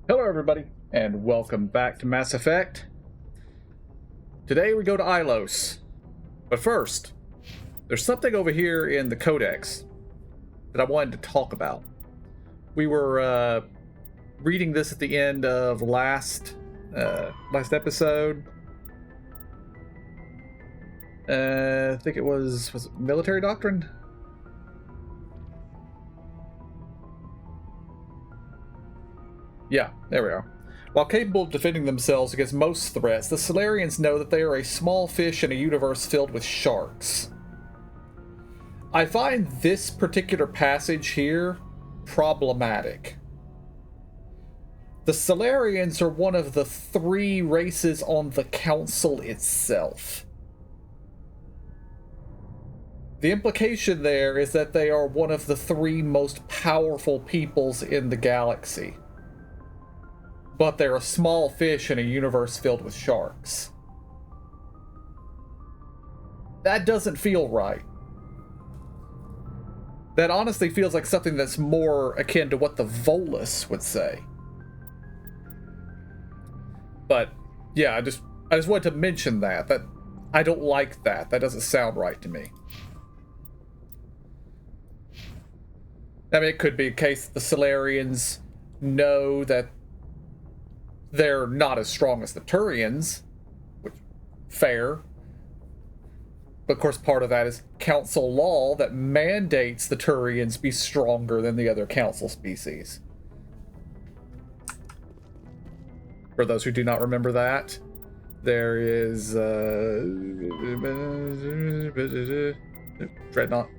Hello everybody, and welcome back to Mass Effect. Today we go to Ilos. But first, there's something over here in the Codex that I wanted to talk about. We were reading this at the end of last episode. I think it was it military doctrine? Yeah, there we are. While capable of defending themselves against most threats, the Solarians know that they are a small fish in a universe filled with sharks. I find this particular passage here problematic. The Solarians are one of the 3 races on the Council itself. The implication there is that they are one of the 3 most powerful peoples in the galaxy. But they're a small fish in a universe filled with sharks. That doesn't feel right. That honestly feels like something that's more akin to what the Volus would say. But yeah, I just wanted to mention that I don't like that. That doesn't sound right to me. I mean, it could be a case that the Solarians know that they're not as strong as the Turians, which fair. But of course, part of that is council law that mandates the Turians be stronger than the other council species. For those who do not remember that, there is Dreadnought.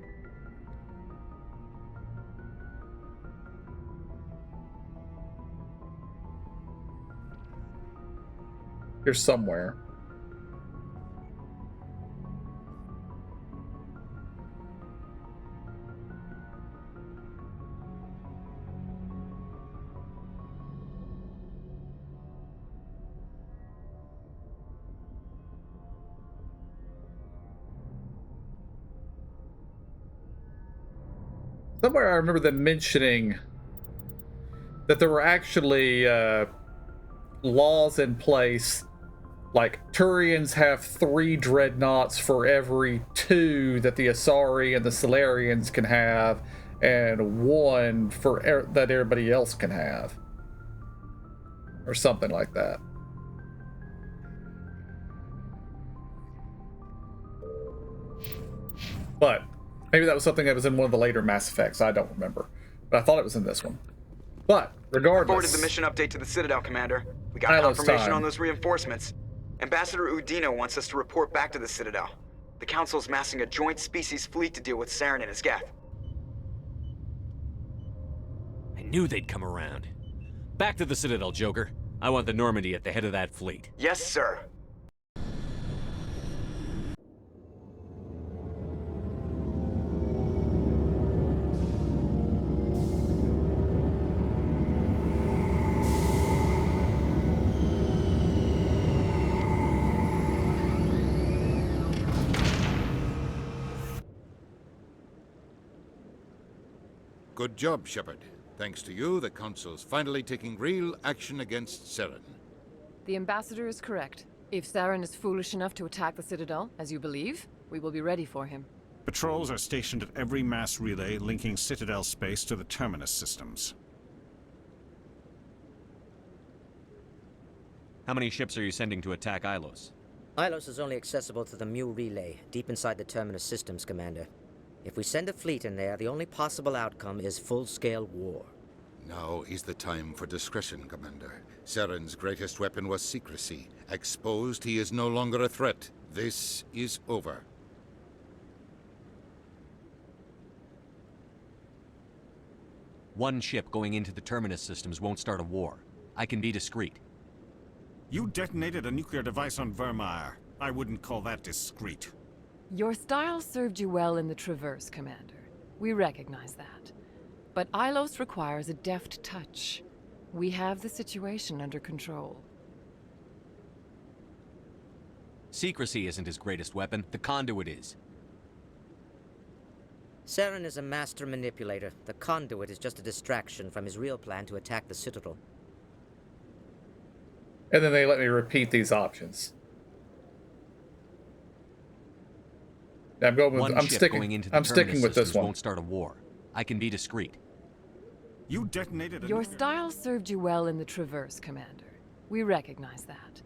Here somewhere. Somewhere I remember them mentioning that there were actually laws in place. Like, Turians have 3 dreadnoughts for every 2 that the Asari and the Solarians can have, and 1 for that everybody else can have. Or something like that. But maybe that was something that was in one of the later Mass Effects. I don't remember. But I thought it was in this one. But, regardless... I forwarded the mission update to the Citadel, Commander. We got confirmation on those reinforcements. Ambassador Udina wants us to report back to the Citadel. The Council's massing a joint species fleet to deal with Saren and his Geth. I knew they'd come around. Back to the Citadel, Joker. I want the Normandy at the head of that fleet. Yes, sir. Good job, Shepard. Thanks to you, the Council's finally taking real action against Saren. The Ambassador is correct. If Saren is foolish enough to attack the Citadel, as you believe, we will be ready for him. Patrols are stationed at every mass relay linking Citadel space to the Terminus systems. How many ships are you sending to attack Ilos? Ilos is only accessible to the Mu relay, deep inside the Terminus systems, Commander. If we send a fleet in there, the only possible outcome is full-scale war. Now is the time for discretion, Commander. Saren's greatest weapon was secrecy. Exposed, he is no longer a threat. This is over. One ship going into the Terminus systems won't start a war. I can be discreet. You detonated a nuclear device on Vermeer. I wouldn't call that discreet. Your style served you well in the Traverse, Commander. We recognize that. But Ilos requires a deft touch. We have the situation under control. Secrecy isn't his greatest weapon. The conduit is. Saren is a master manipulator. The conduit is just a distraction from his real plan to attack the Citadel. And then they let me repeat these options. I'm going with. I'm sticking with this one. Won't start a war. I can be discreet. You detonated a Your nuclear- style served you well in the Traverse, Commander. We recognize that.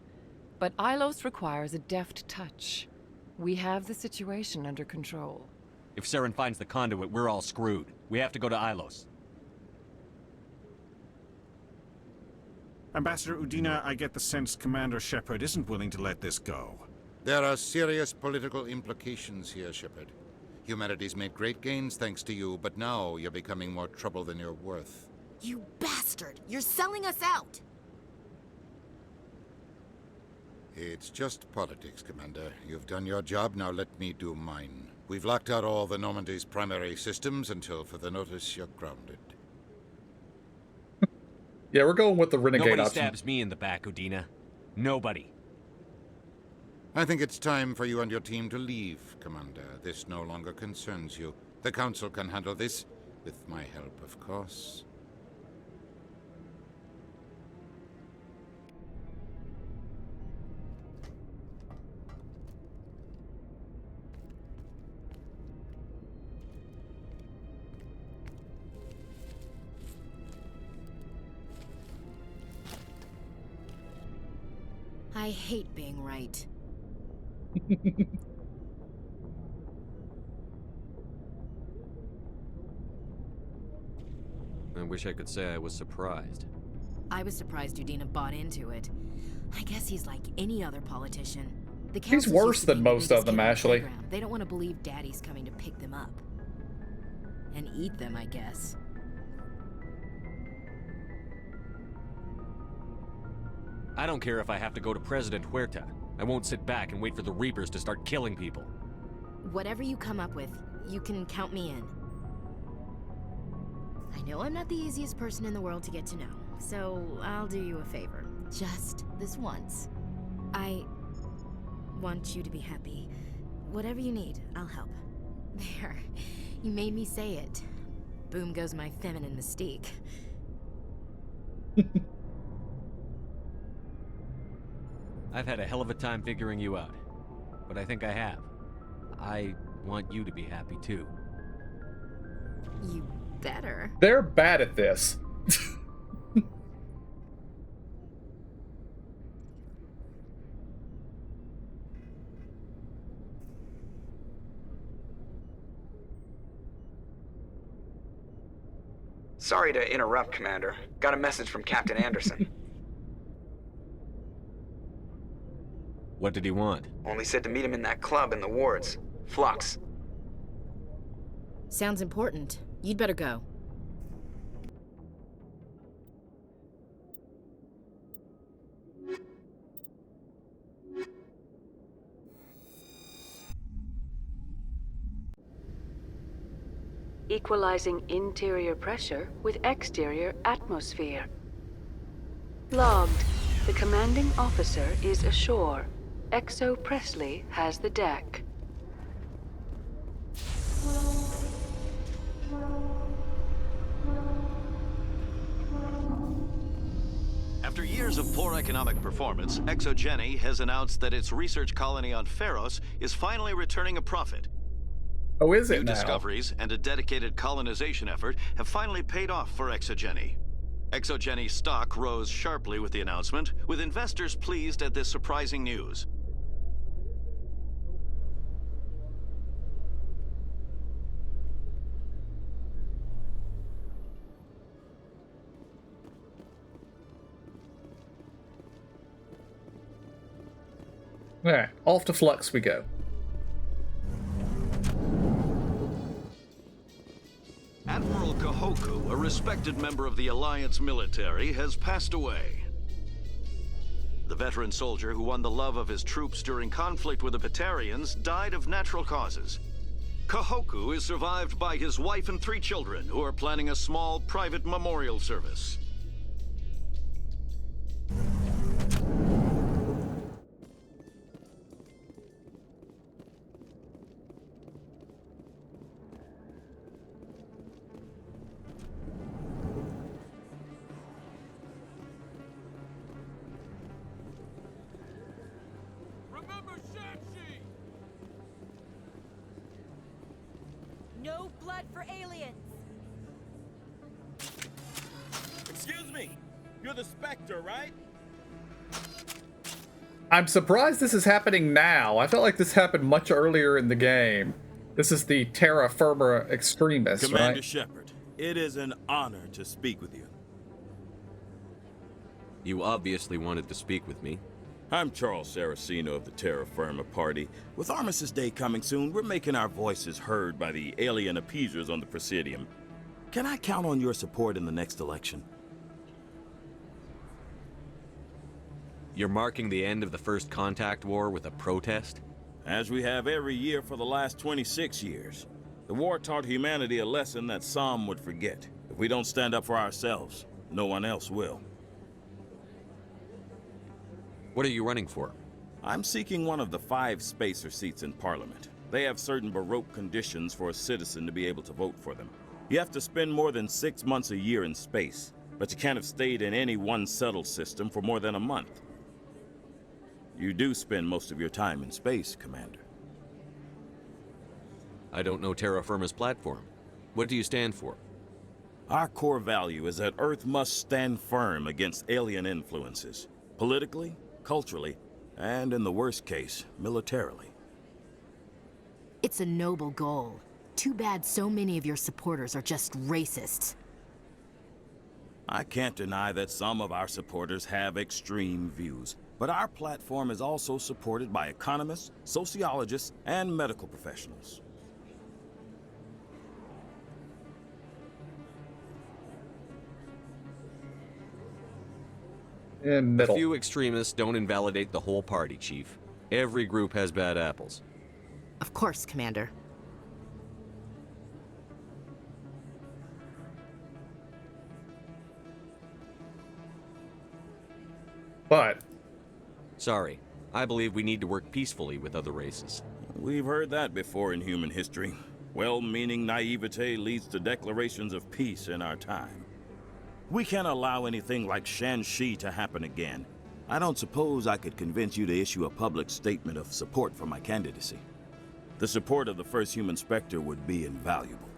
But Ilos requires a deft touch. We have the situation under control. If Saren finds the conduit, we're all screwed. We have to go to Ilos. Ambassador Udina, I get the sense Commander Shepard isn't willing to let this go. There are serious political implications here, Shepard. Humanity's made great gains thanks to you, but now you're becoming more trouble than you're worth. You bastard! You're selling us out! It's just politics, Commander. You've done your job, now let me do mine. We've locked out all the Normandy's primary systems until further notice you're grounded. Yeah, we're going with the renegade Nobody option. stabs me in the back, Udina. Nobody. I think it's time for you and your team to leave, Commander. This no longer concerns you. The Council can handle this, with my help, of course. I hate being right. I wish I could say I was surprised. I was surprised Udina bought into it. I guess he's like any other politician. The He's council's worse used to than being the most biggest of them, kid on the Ashley. playground. They don't want to believe Daddy's coming to pick them up. And eat them, I guess. I don't care if I have to go to President Huerta. I won't sit back and wait for the Reapers to start killing people. Whatever you come up with, you can count me in. I know I'm not the easiest person in the world to get to know, so I'll do you a favor. Just this once. I want you to be happy. Whatever you need, I'll help. There. You made me say it. Boom goes my feminine mystique. I've had a hell of a time figuring you out. But I think I have. I want you to be happy too. You better. They're bad at this. Sorry to interrupt, Commander. Got a message from Captain Anderson. What did he want? Only said to meet him in that club in the wards. Flux. Sounds important. You'd better go. Equalizing interior pressure with exterior atmosphere. Logged. The commanding officer is ashore. Exo Presley has the deck. After years of poor economic performance, ExoGeni has announced that its research colony on Pharos is finally returning a profit. Oh, is it New now? discoveries and a dedicated colonization effort have finally paid off for ExoGeni. ExoGeni's stock rose sharply with the announcement, with investors pleased at this surprising news. Alright, off to Flux we go. Admiral Kahoku, a respected member of the Alliance military, has passed away. The veteran soldier who won the love of his troops during conflict with the Batarians died of natural causes. Kahoku is survived by his wife and 3 children, who are planning a small private memorial service. habitat for aliens. Excuse me. You're the Spectre, right? I'm surprised this is happening now. I felt like this happened much earlier in the game. This is the Terra Firma extremist, Commander right? Shepard, it is an honor to speak with you. You obviously wanted to speak with me. I'm Charles Saraceno of the Terra Firma Party. With Armistice Day coming soon, we're making our voices heard by the alien appeasers on the Presidium. Can I count on your support in the next election? You're marking the end of the First Contact War with a protest? As we have every year for the last 26 years. The war taught humanity a lesson that some would forget. If we don't stand up for ourselves, no one else will. What are you running for? I'm seeking one of the 5 spacer seats in Parliament. They have certain Baroque conditions for a citizen to be able to vote for them. You have to spend more than 6 months a year in space, but you can't have stayed in any one settled system for more than a month. You do spend most of your time in space, Commander. I don't know Terra Firma's platform. What do you stand for? Our core value is that Earth must stand firm against alien influences. Politically, culturally, and in the worst case, militarily. It's a noble goal. Too bad so many of your supporters are just racists. I can't deny that some of our supporters have extreme views. But our platform is also supported by economists, sociologists, and medical professionals. A few extremists don't invalidate the whole party, Chief. Every group has bad apples. Of course, Commander. But sorry, I believe we need to work peacefully with other races. We've heard that before in human history. Well-meaning naivete leads to declarations of peace in our time. We can't allow anything like Shanxi to happen again. I don't suppose I could convince you to issue a public statement of support for my candidacy. The support of the first human Spectre would be invaluable.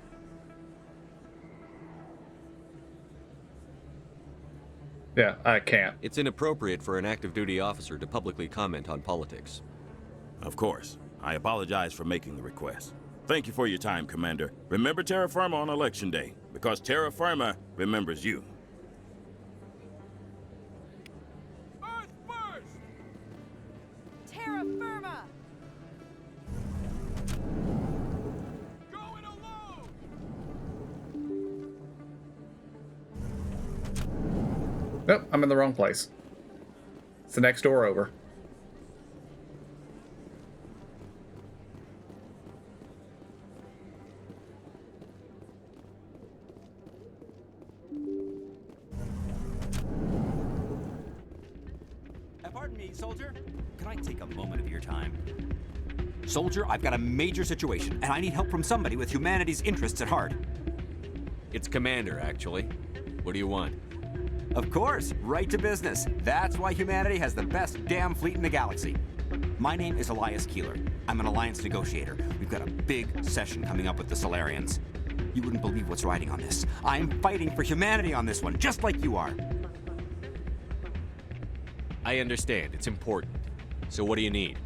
yeah, I can't. It's inappropriate for an active duty officer to publicly comment on politics. Of course. I apologize for making the request. Thank you for your time, Commander. Remember Terra Firma on Election Day, because Terra Firma remembers you. Earth first! Terra Firma! Going alone! Nope, I'm in the wrong place. It's the next door over. Pardon me, soldier. Can I take a moment of your time? Soldier, I've got a major situation, and I need help from somebody with humanity's interests at heart. It's Commander, actually. What do you want? Of course, right to business. That's why humanity has the best damn fleet in the galaxy. My name is Elias Keeler. I'm an alliance negotiator. We've got a big session coming up with the Solarians. You wouldn't believe what's riding on this. I'm fighting for humanity on this one, just like you are. I understand. It's important. So what do you need?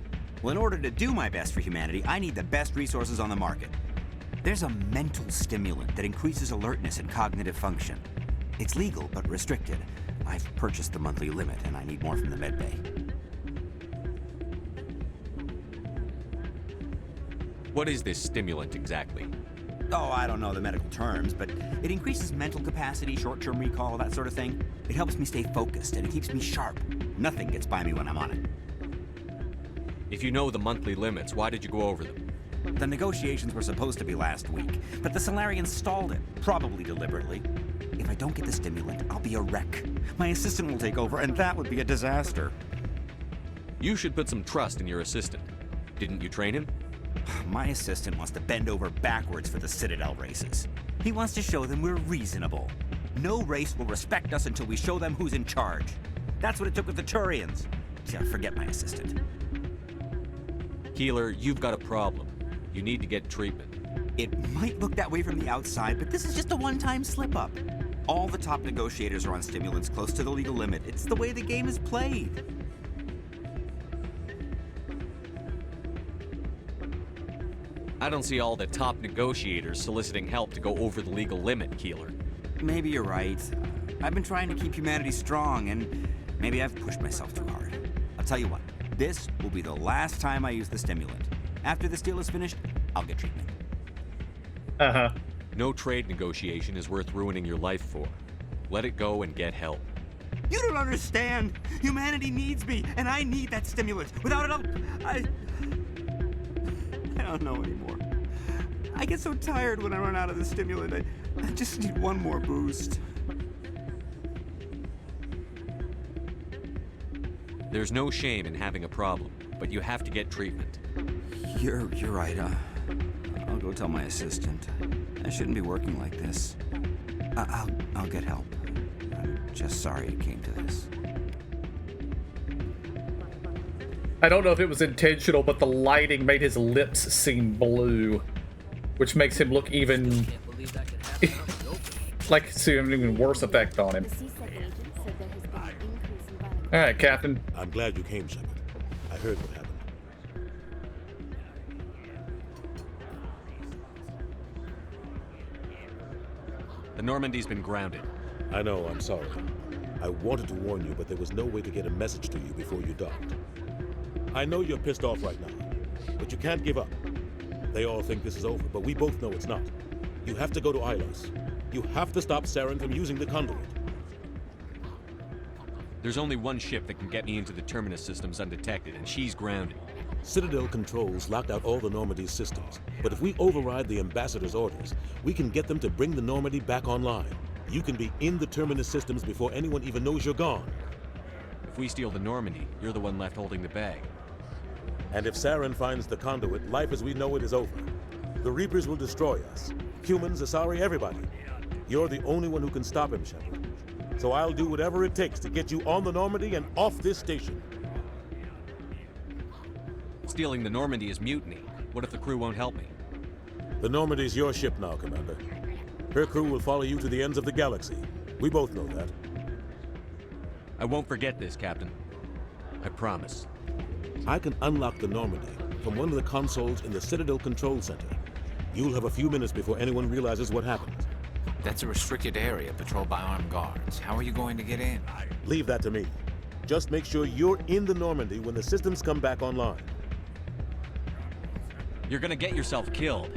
Well, in order to do my best for humanity, I need the best resources on the market. There's a mental stimulant that increases alertness and cognitive function. It's legal, but restricted. I've purchased the monthly limit, and I need more from the medbay. What is this stimulant exactly? Oh, I don't know the medical terms, but it increases mental capacity, short-term recall, that sort of thing. It helps me stay focused, and it keeps me sharp. Nothing gets by me when I'm on it. If you know the monthly limits, why did you go over them? The negotiations were supposed to be last week, but the Solarians stalled it, probably deliberately. If I don't get the stimulant, I'll be a wreck. My assistant will take over, and that would be a disaster. You should put some trust in your assistant. Didn't you train him? My assistant wants to bend over backwards for the Citadel races. He wants to show them we're reasonable. No race will respect us until we show them who's in charge. That's what it took with the Turians. Yeah, forget my assistant. Keeler, you've got a problem. You need to get treatment. It might look that way from the outside, but this is just a one-time slip-up. All the top negotiators are on stimulants close to the legal limit. It's the way the game is played. I don't see all the top negotiators soliciting help to go over the legal limit, Keeler. Maybe you're right. I've been trying to keep humanity strong, and maybe I've pushed myself too hard. I'll tell you what, this will be the last time I use the stimulant. After this deal is finished, I'll get treatment. Uh-huh. No trade negotiation is worth ruining your life for. Let it go and get help. You don't understand! Humanity needs me, and I need that stimulant. Without it, I don't know anymore. I get so tired when I run out of the stimulant. I just need one more boost. There's no shame in having a problem, but you have to get treatment. You're right. I'll go tell my assistant. I shouldn't be working like this. I'll get help. I'm just sorry it came to this. I don't know if it was intentional, but the lighting made his lips seem blue, which makes him look even like it's an even worse effect on him. All right, Captain. I'm glad you came, Shepard. I heard what happened. The Normandy's been grounded. I know, I'm sorry. I wanted to warn you, but there was no way to get a message to you before you docked. I know you're pissed off right now, but you can't give up. They all think this is over, but we both know it's not. You have to go to Ilos. You have to stop Saren from using the conduit. There's only one ship that can get me into the Terminus systems undetected, and she's grounded. Citadel controls locked out all the Normandy's systems, but if we override the Ambassador's orders, we can get them to bring the Normandy back online. You can be in the Terminus systems before anyone even knows you're gone. If we steal the Normandy, you're the one left holding the bag. And if Saren finds the conduit, life as we know it is over. The Reapers will destroy us. Humans, Asari, everybody. You're the only one who can stop him, Shepard. So I'll do whatever it takes to get you on the Normandy and off this station. Stealing the Normandy is mutiny. What if the crew won't help me? The Normandy's your ship now, Commander. Her crew will follow you to the ends of the galaxy. We both know that. I won't forget this, Captain. I promise. I can unlock the Normandy from one of the consoles in the Citadel Control Center. You'll have a few minutes before anyone realizes what happened. That's a restricted area patrolled by armed guards. How are you going to get in? Leave that to me. Just make sure you're in the Normandy when the systems come back online. You're gonna get yourself killed.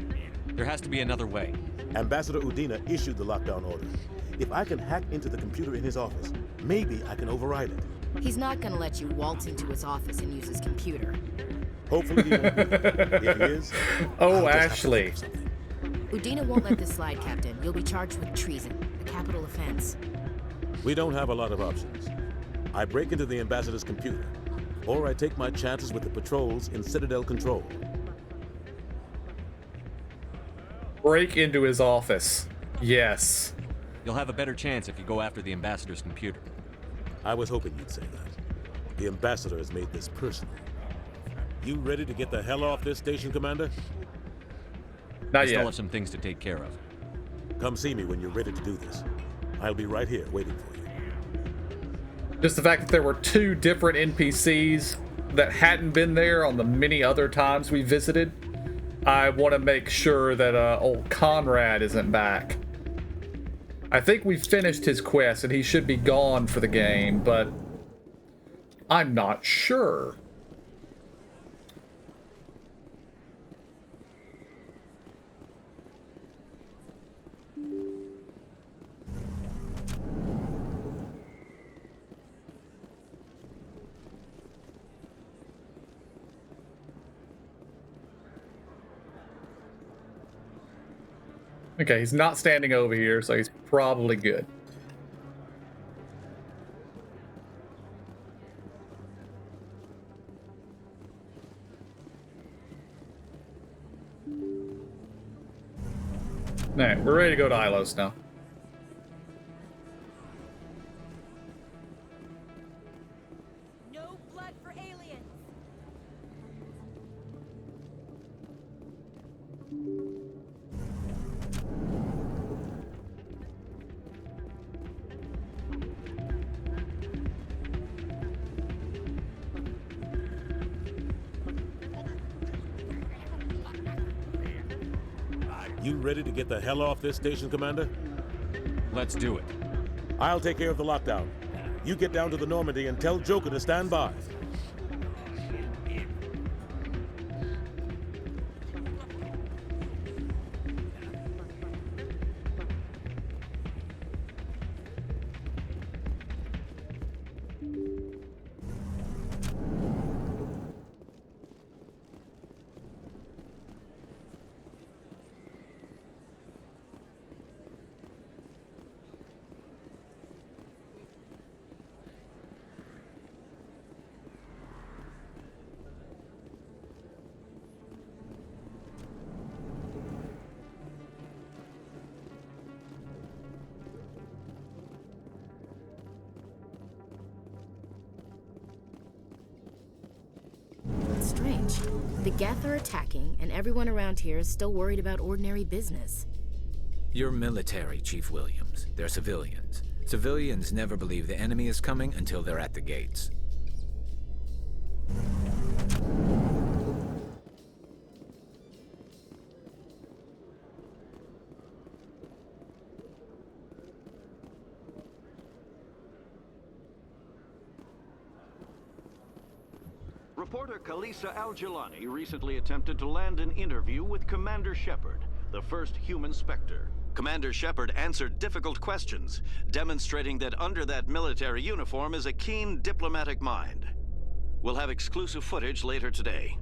There has to be another way. Ambassador Udina issued the lockdown order. If I can hack into the computer in his office, maybe I can override it. He's not gonna let you waltz into his office and use his computer. Hopefully he won't do that. If he is, oh, Ashley. Udina won't let this slide, Captain. You'll be charged with treason, a capital offense. We don't have a lot of options. I break into the Ambassador's computer, or I take my chances with the patrols in Citadel Control. Break into his office. Yes. You'll have a better chance if you go after the Ambassador's computer. I was hoping you'd say that. The Ambassador has made this personal. You ready to get the hell off this station, Commander? Not I yet. still have some things to take care of. Come see me when you're ready to do this. I'll be right here waiting for you. Just the fact that there were two different NPCs that hadn't been there on the many other times we visited, I want to make sure that old Conrad isn't back. I think we've finished his quest and he should be gone for the game, but I'm not sure. Okay, he's not standing over here, so he's probably good. Alright, we're ready to go to Ilos now. No blood for aliens. You ready to get the hell off this station, Commander? Let's do it. I'll take care of the lockdown. You get down to the Normandy and tell Joker to stand by. It's strange. The Geth are attacking, and everyone around here is still worried about ordinary business. You're military, Chief Williams. They're civilians. Civilians never believe the enemy is coming until they're at the gates. Reporter Kalisa Al-Jilani recently attempted to land an interview with Commander Shepard, the first human Spectre. Commander Shepard answered difficult questions, demonstrating that under that military uniform is a keen diplomatic mind. We'll have exclusive footage later today.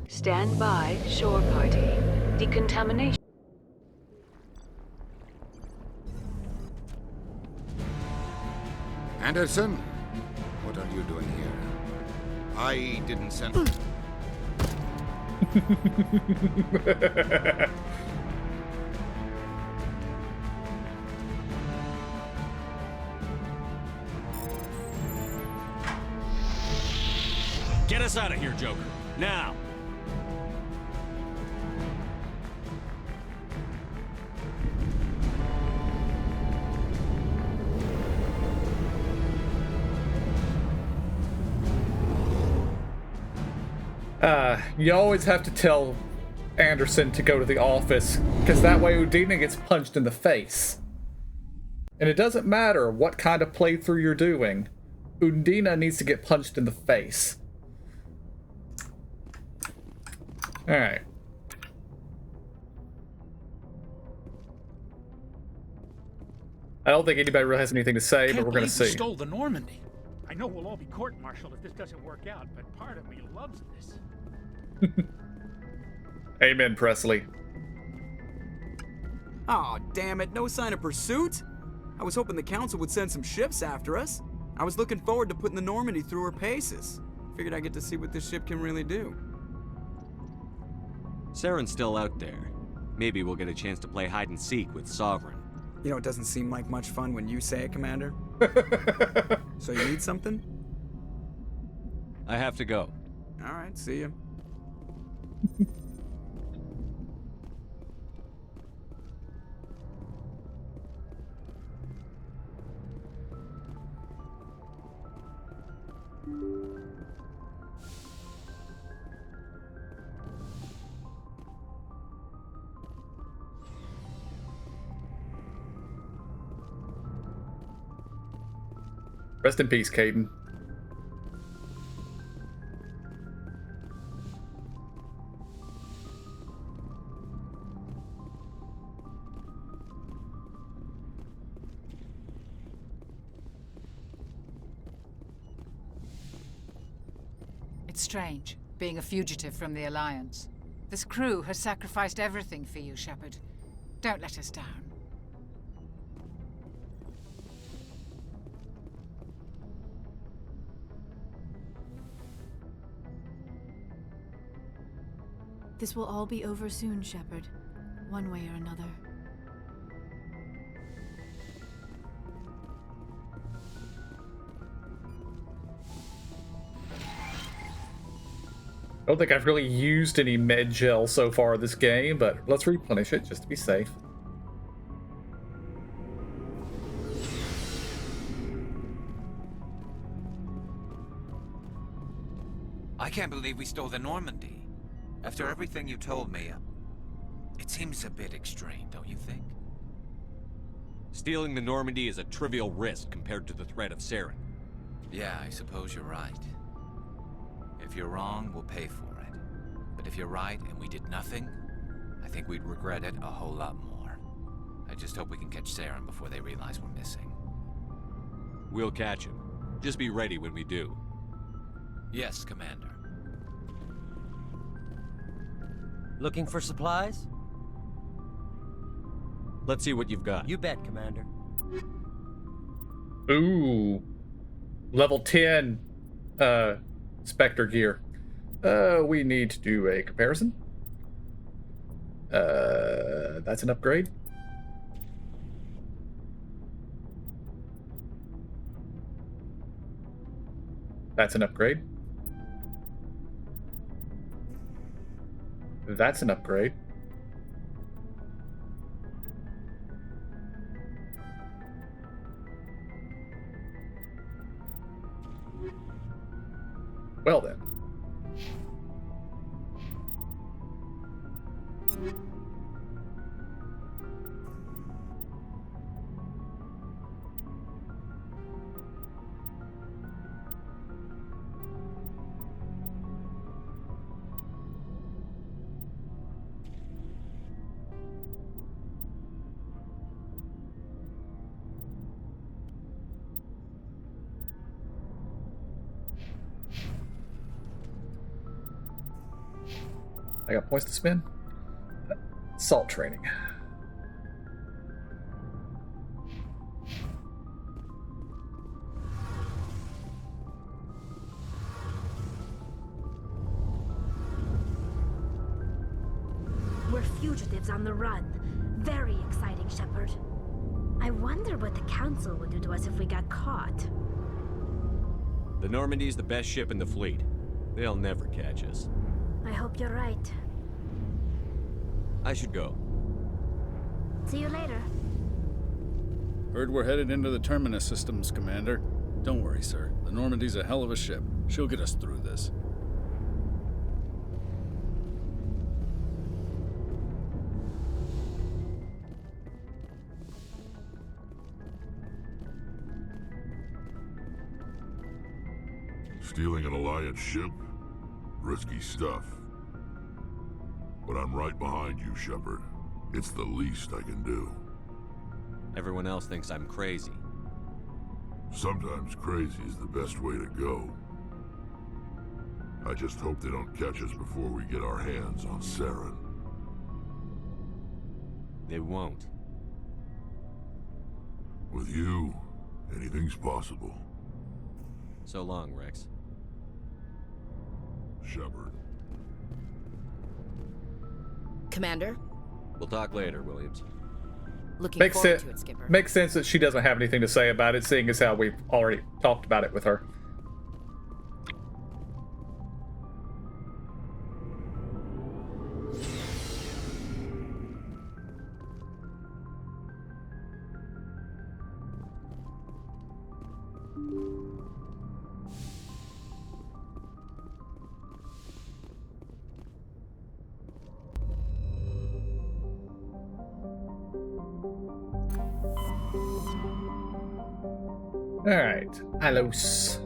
Stand by, shore party. Decontamination. Anderson? What are you doing here? I didn't send... Get us out of here, Joker. Now! You always have to tell Anderson to go to the office, because that way Udina gets punched in the face. And it doesn't matter what kind of playthrough you're doing, Udina needs to get punched in the face. Alright. I don't think anybody really has anything to say, but we're going to see. You stole the Normandy. I know we'll all be court-martialed if this doesn't work out, but part of me loves this. Amen, Presley. Aw, damn it, no sign of pursuit? I was hoping the Council would send some ships after us. I was looking forward to putting the Normandy through her paces. Figured I'd get to see what this ship can really do. Saren's still out there. Maybe we'll get a chance to play hide and seek with Sovereign. You know, it doesn't seem like much fun when you say it, Commander. So you need something? I have to go. Alright, see ya. Rest in peace, Caden. It's strange, being a fugitive from the Alliance. This crew has sacrificed everything for you, Shepard. Don't let us down. This will all be over soon, Shepard. One way or another. I don't think I've really used any med gel so far this game, but let's replenish it just to be safe. I can't believe we stole the Normandy. After everything you told me, it seems a bit extreme, don't you think? Stealing the Normandy is a trivial risk compared to the threat of Saren. Yeah, I suppose you're right. If you're wrong, we'll pay for it. But if you're right and we did nothing, I think we'd regret it a whole lot more. I just hope we can catch Saren before they realize we're missing. We'll catch him. Just be ready when we do. Yes, Commander. Looking for supplies? Let's see what you've got. You bet, Commander. Ooh. Level 10 Spectre gear. We need to do a comparison. That's an upgrade. That's an upgrade. That's an upgrade. Well then. I got points to spend. Salt training. We're fugitives on the run. Very exciting, Shepard. I wonder what the Council would do to us if we got caught. The Normandy's the best ship in the fleet. They'll never catch us. I hope you're right. I should go. See you later. Heard we're headed into the Terminus systems, Commander. Don't worry, sir. The Normandy's a hell of a ship. She'll get us through this. Stealing an Alliance ship? Risky stuff. But I'm right behind you, Shepard. It's the least I can do. Everyone else thinks I'm crazy. Sometimes crazy is the best way to go. I just hope they don't catch us before we get our hands on Saren. They won't. With you, anything's possible. So long, Rex. Shepard. Commander? We'll talk later, Williams. Looking Makes forward sense. to it, Skipper. Makes sense that she doesn't have anything to say about it, seeing as how we've already talked about it with her. Alright, Ilos.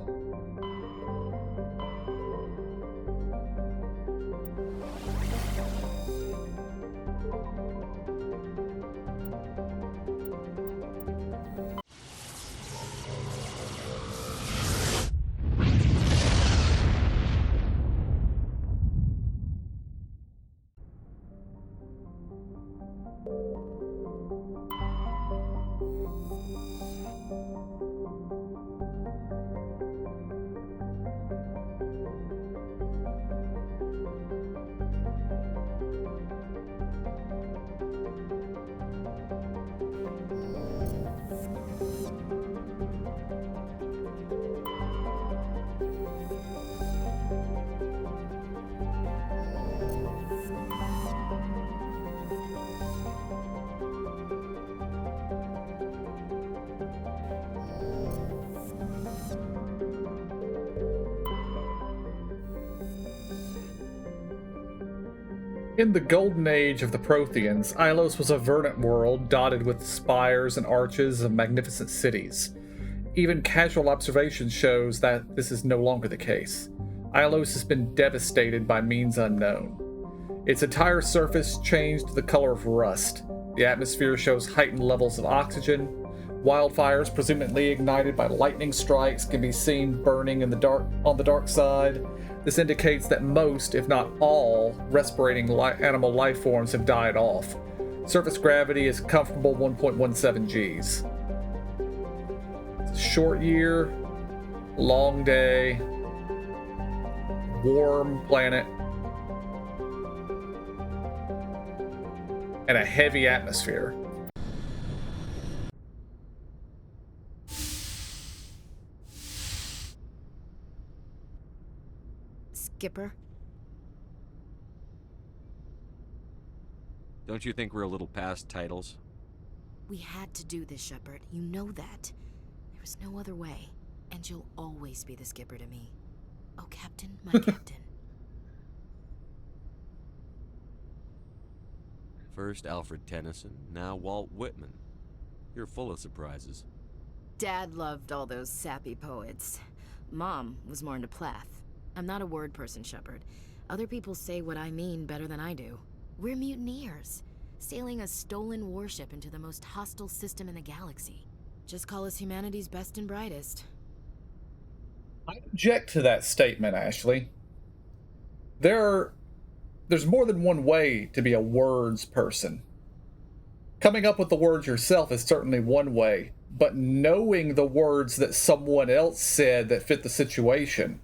In the golden age of the Protheans, Ilos was a verdant world dotted with spires and arches of magnificent cities. Even casual observation shows that this is no longer the case. Ilos has been devastated by means unknown. Its entire surface changed to the color of rust. The atmosphere shows heightened levels of oxygen. Wildfires, presumably ignited by lightning strikes, can be seen burning in the dark on the dark side. This indicates that most, if not all, respirating animal life forms have died off. Surface gravity is comfortable 1.17 Gs. It's a short year, long day, warm planet, and a heavy atmosphere. Skipper? Don't you think we're a little past titles? We had to do this, Shepard. You know that. There was no other way. And you'll always be the skipper to me. Oh, Captain, my captain. First Alfred Tennyson, now Walt Whitman. You're full of surprises. Dad loved all those sappy poets. Mom was more into Plath. I'm not a word person, Shepard. Other people say what I mean better than I do. We're mutineers, sailing a stolen warship into the most hostile system in the galaxy. Just call us humanity's best and brightest. I object to that statement, Ashley. There's more than one way to be a words person. Coming up with the words yourself is certainly one way, but knowing the words that someone else said that fit the situation,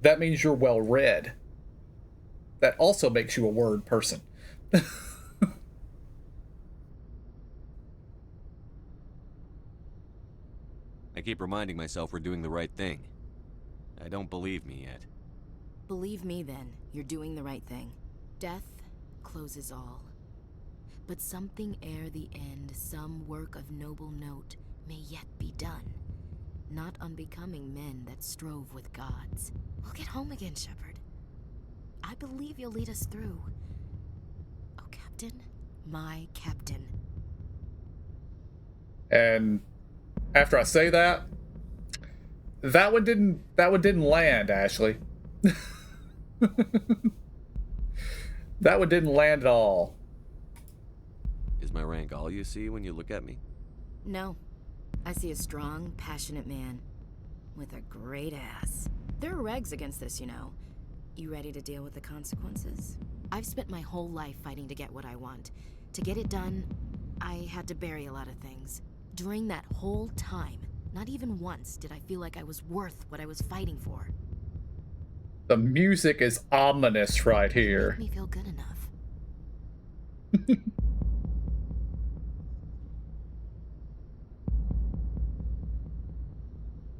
that means you're well read. That also makes you a word person. I keep reminding myself we're doing the right thing. I don't believe me yet. Believe me then, you're doing the right thing. Death closes all. But something ere the end, some work of noble note, may yet be done. Not unbecoming men that strove with gods. We'll get home again, Shepard. I believe you'll lead us through. Oh, Captain, my captain. And after I say that one didn't land, Ashley. That one didn't land at all. Is my rank all you see when you look at me? No. I see a strong, passionate man. With a great ass. There are regs against this, you know. You ready to deal with the consequences? I've spent my whole life fighting to get what I want. To get it done, I had to bury a lot of things. During that whole time, not even once did I feel like I was worth what I was fighting for. The music is ominous right here. Make me feel good enough.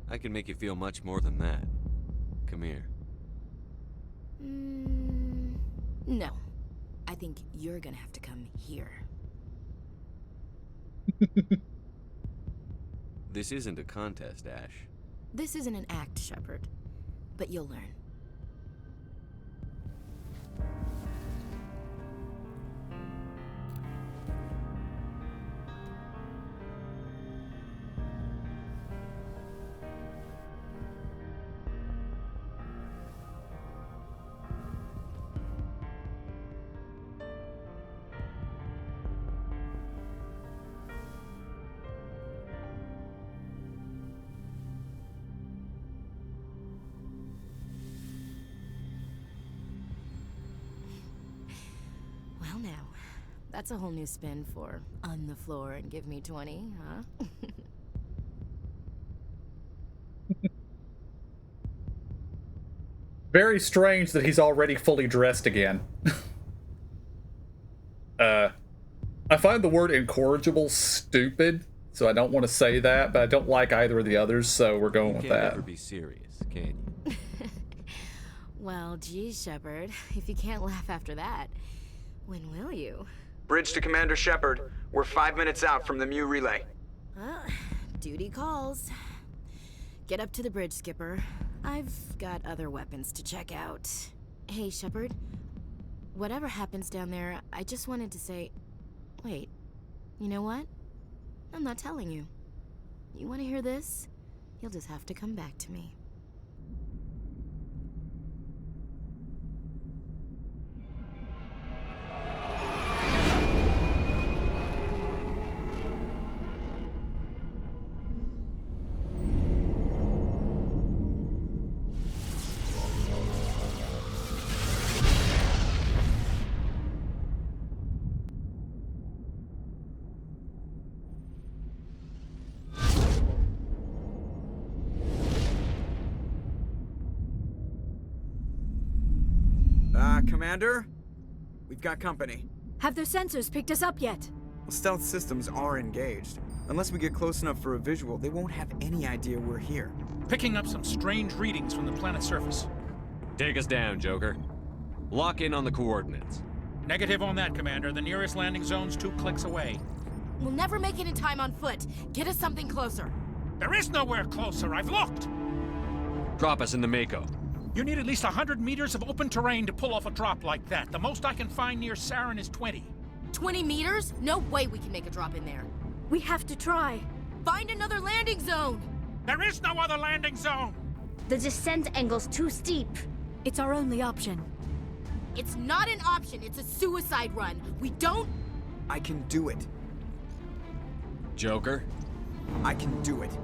I can make you feel much more than that. Come here. No. I think you're gonna have to come here. This isn't a contest, Ash. This isn't an act, Shepard. But you'll learn. Well now, that's a whole new spin for on the floor and give me 20, huh? Very strange that he's already fully dressed again. I find the word incorrigible stupid, so I don't want to say that, but I don't like either of the others, so we're going with that. You can't ever be serious, can you? Well, geez, Shepard, if you can't laugh after that, when will you? Bridge to Commander Shepard. We're 5 minutes out from the Mu relay. Duty calls. Get up to the bridge, Skipper. I've got other weapons to check out. Hey, Shepard. whatever happens down there, I just wanted to say... Wait, you know what? I'm not telling you. You want to hear this? You'll just have to come back to me. Commander? We've got company. Have their sensors picked us up yet? Well, stealth systems are engaged. Unless we get close enough for a visual, they won't have any idea we're here. Picking up some strange readings from the planet's surface. Take us down, Joker. Lock in on the coordinates. Negative on that, Commander. The nearest landing zone's 2 clicks away. We'll never make it in time on foot. Get us something closer. There is nowhere closer. I've looked. Drop us in the Mako. You need at least 100 meters of open terrain to pull off a drop like that. The most I can find near Saren is 20. 20 meters? No way we can make a drop in there. We have to try. Find another landing zone! There is no other landing zone! The descent angle's too steep. It's our only option. It's not an option, it's a suicide run. We don't... I can do it. Joker? I can do it.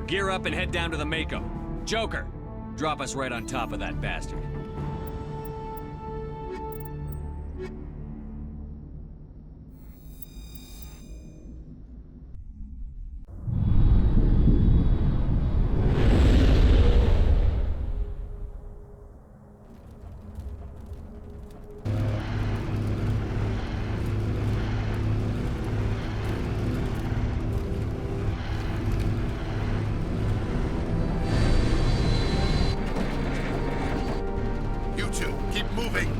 Gear up and head down to the Mako. Joker, drop us right on top of that bastard.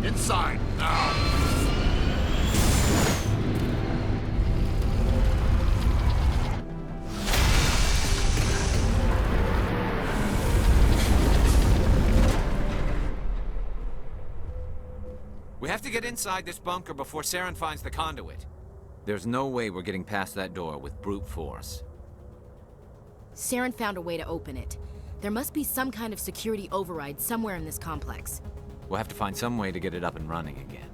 Inside, now! We have to get inside this bunker before Saren finds the conduit. There's no way we're getting past that door with brute force. Saren found a way to open it. There must be some kind of security override somewhere in this complex. We'll have to find some way to get it up and running again.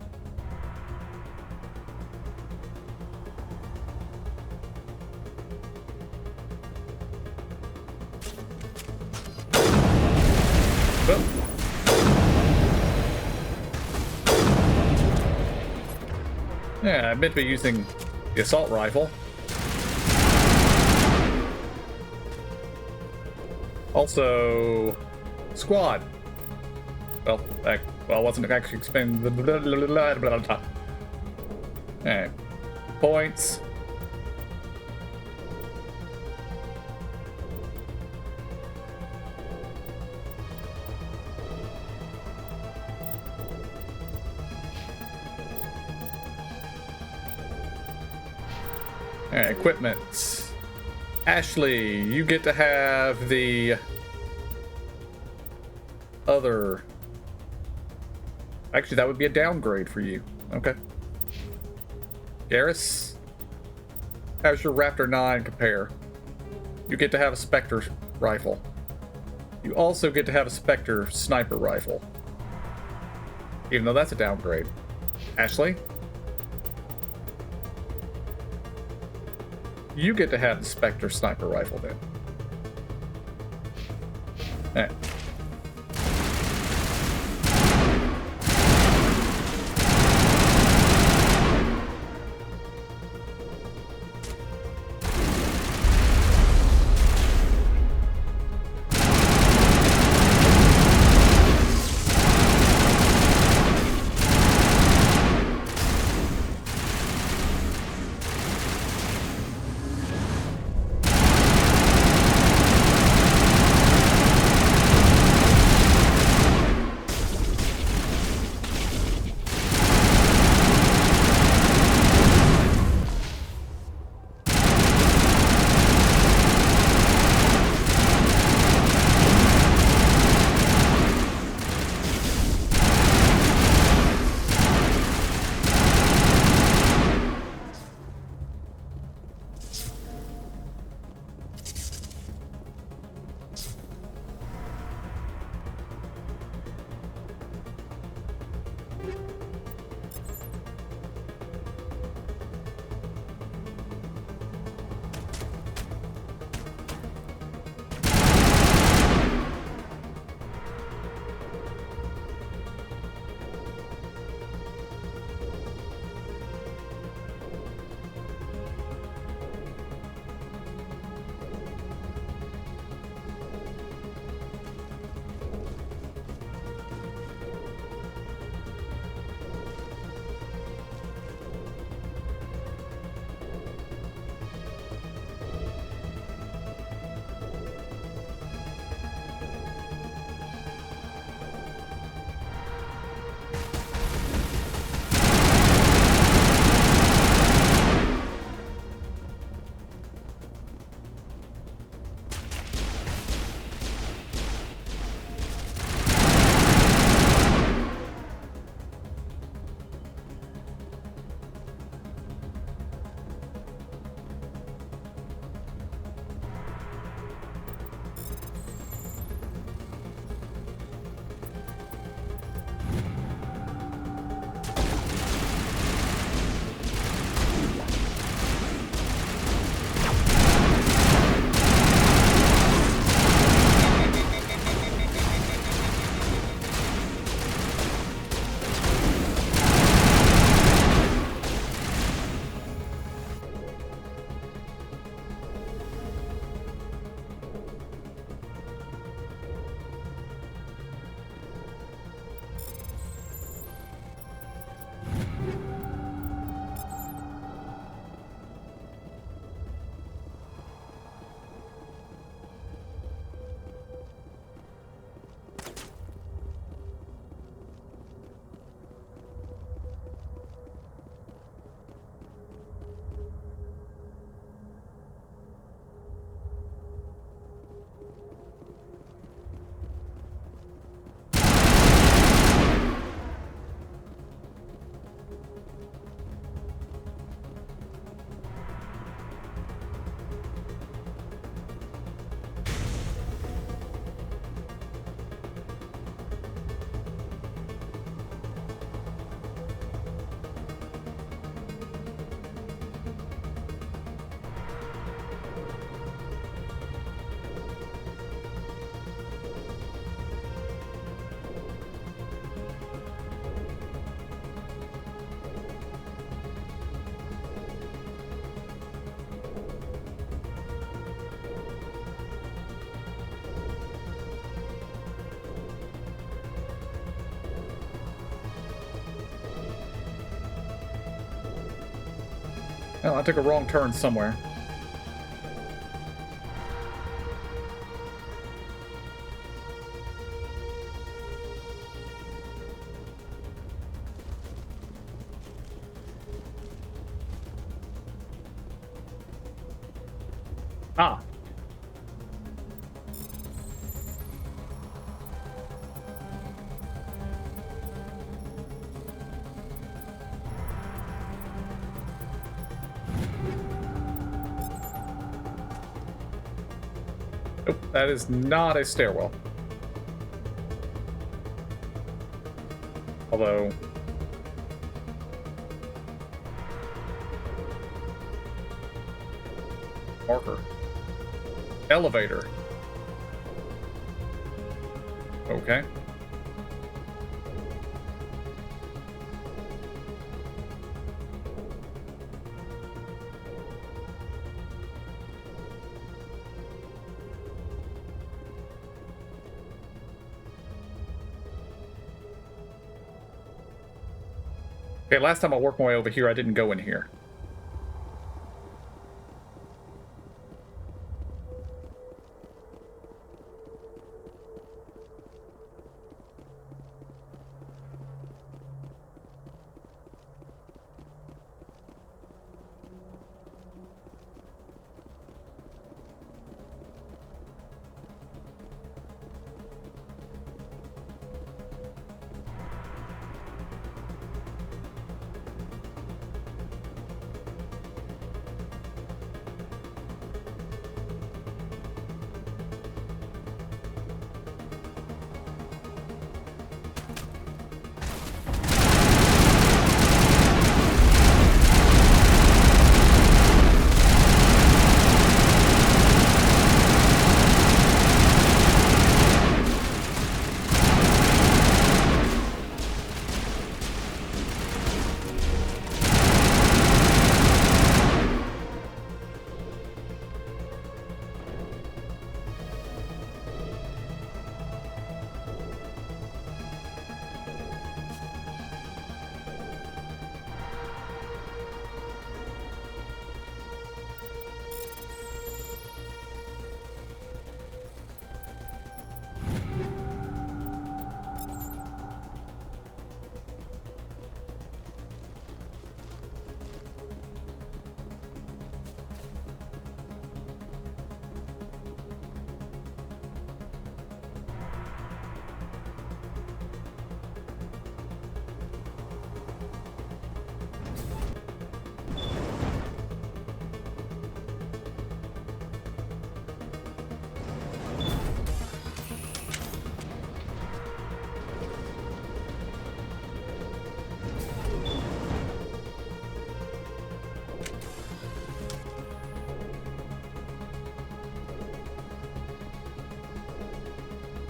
Yeah, I meant to be using the assault rifle. Also, squad. Well, I wasn't actually explaining the blah, blah, blah, blah, blah. Alright. Points. Alright, equipment. Ashley, you get to have the other... Actually, that would be a downgrade for you. Okay. Garrus, how's your Raptor 9 compare? You get to have a Spectre rifle. You also get to have a Spectre sniper rifle. Even though that's a downgrade. Ashley? You get to have the Spectre sniper rifle then. Alright. Oh, I took a wrong turn somewhere. Ah. Nope, that is not a stairwell. Although... Marker. Elevator. Okay. Okay, last time I worked my way over here, I didn't go in here.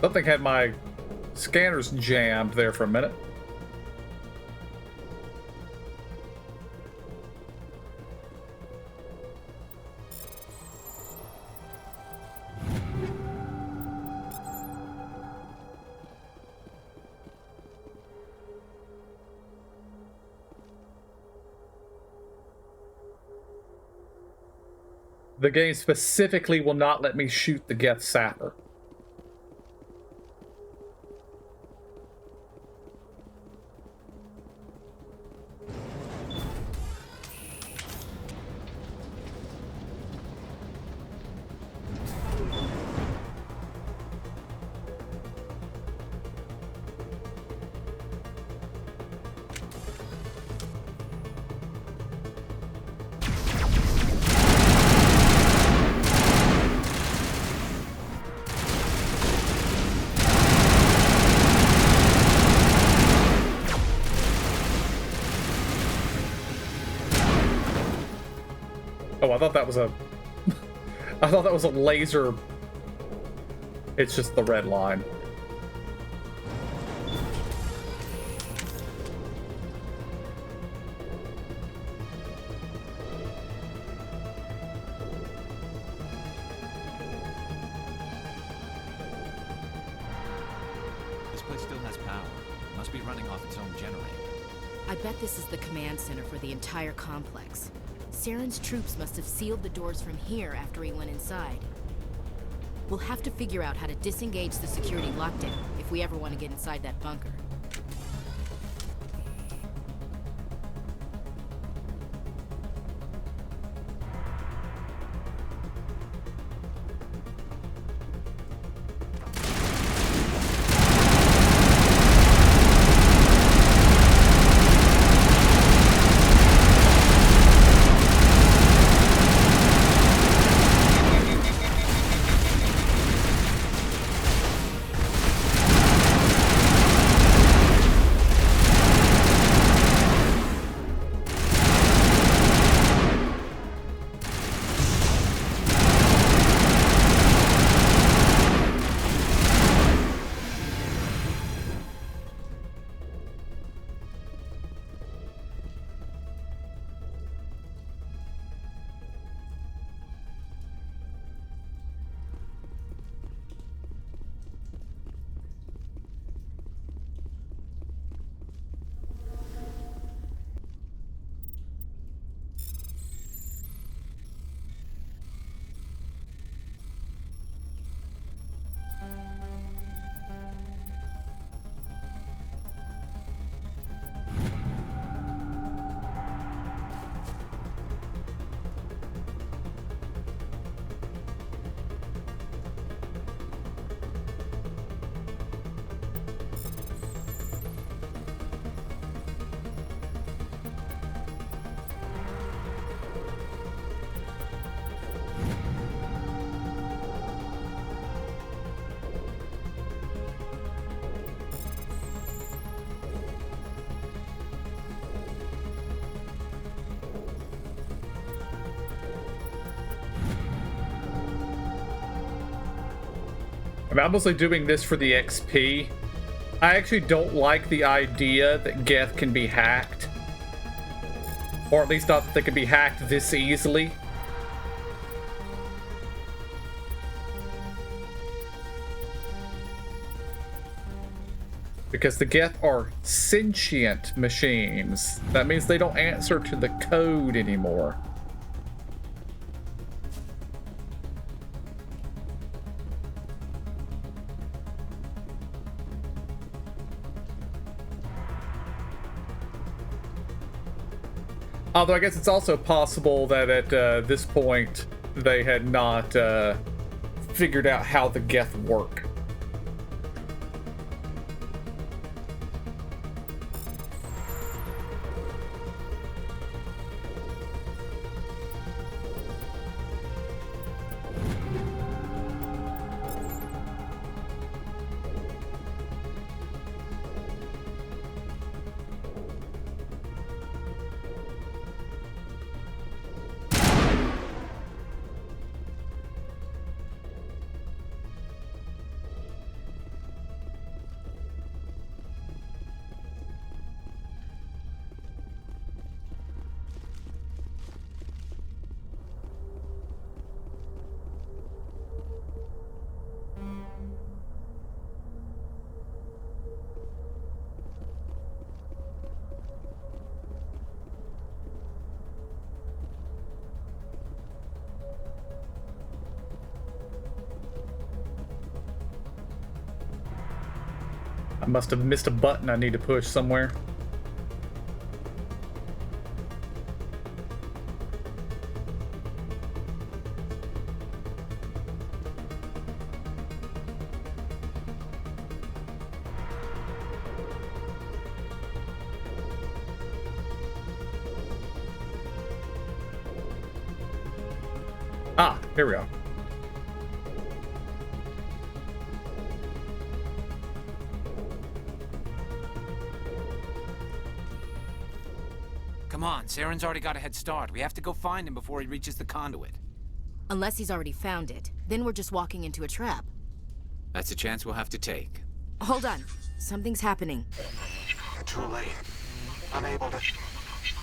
Something had my scanners jammed there for a minute. The game specifically will not let me shoot the Geth Sapper. Oh, I thought that was a... I thought that was a laser. It's just the red line. This place still has power. It must be running off its own generator. I bet this is the command center for the entire complex. Saren's troops must have sealed the doors from here after he went inside. We'll have to figure out how to disengage the security lockdown if we ever want to get inside that bunker. I'm mostly doing this for the XP. I actually don't like the idea that Geth can be hacked. Or at least not that they can be hacked this easily. Because the Geth are sentient machines. That means they don't answer to the code anymore. Although I guess it's also possible that at this point they had not figured out how the Geth work. I must have missed a button I need to push somewhere. Ah, here we go. Come on, Saren's already got a head start. We have to go find him before he reaches the conduit. Unless he's already found it. Then we're just walking into a trap. That's a chance we'll have to take. Hold on. Something's happening. Too late. Unable to...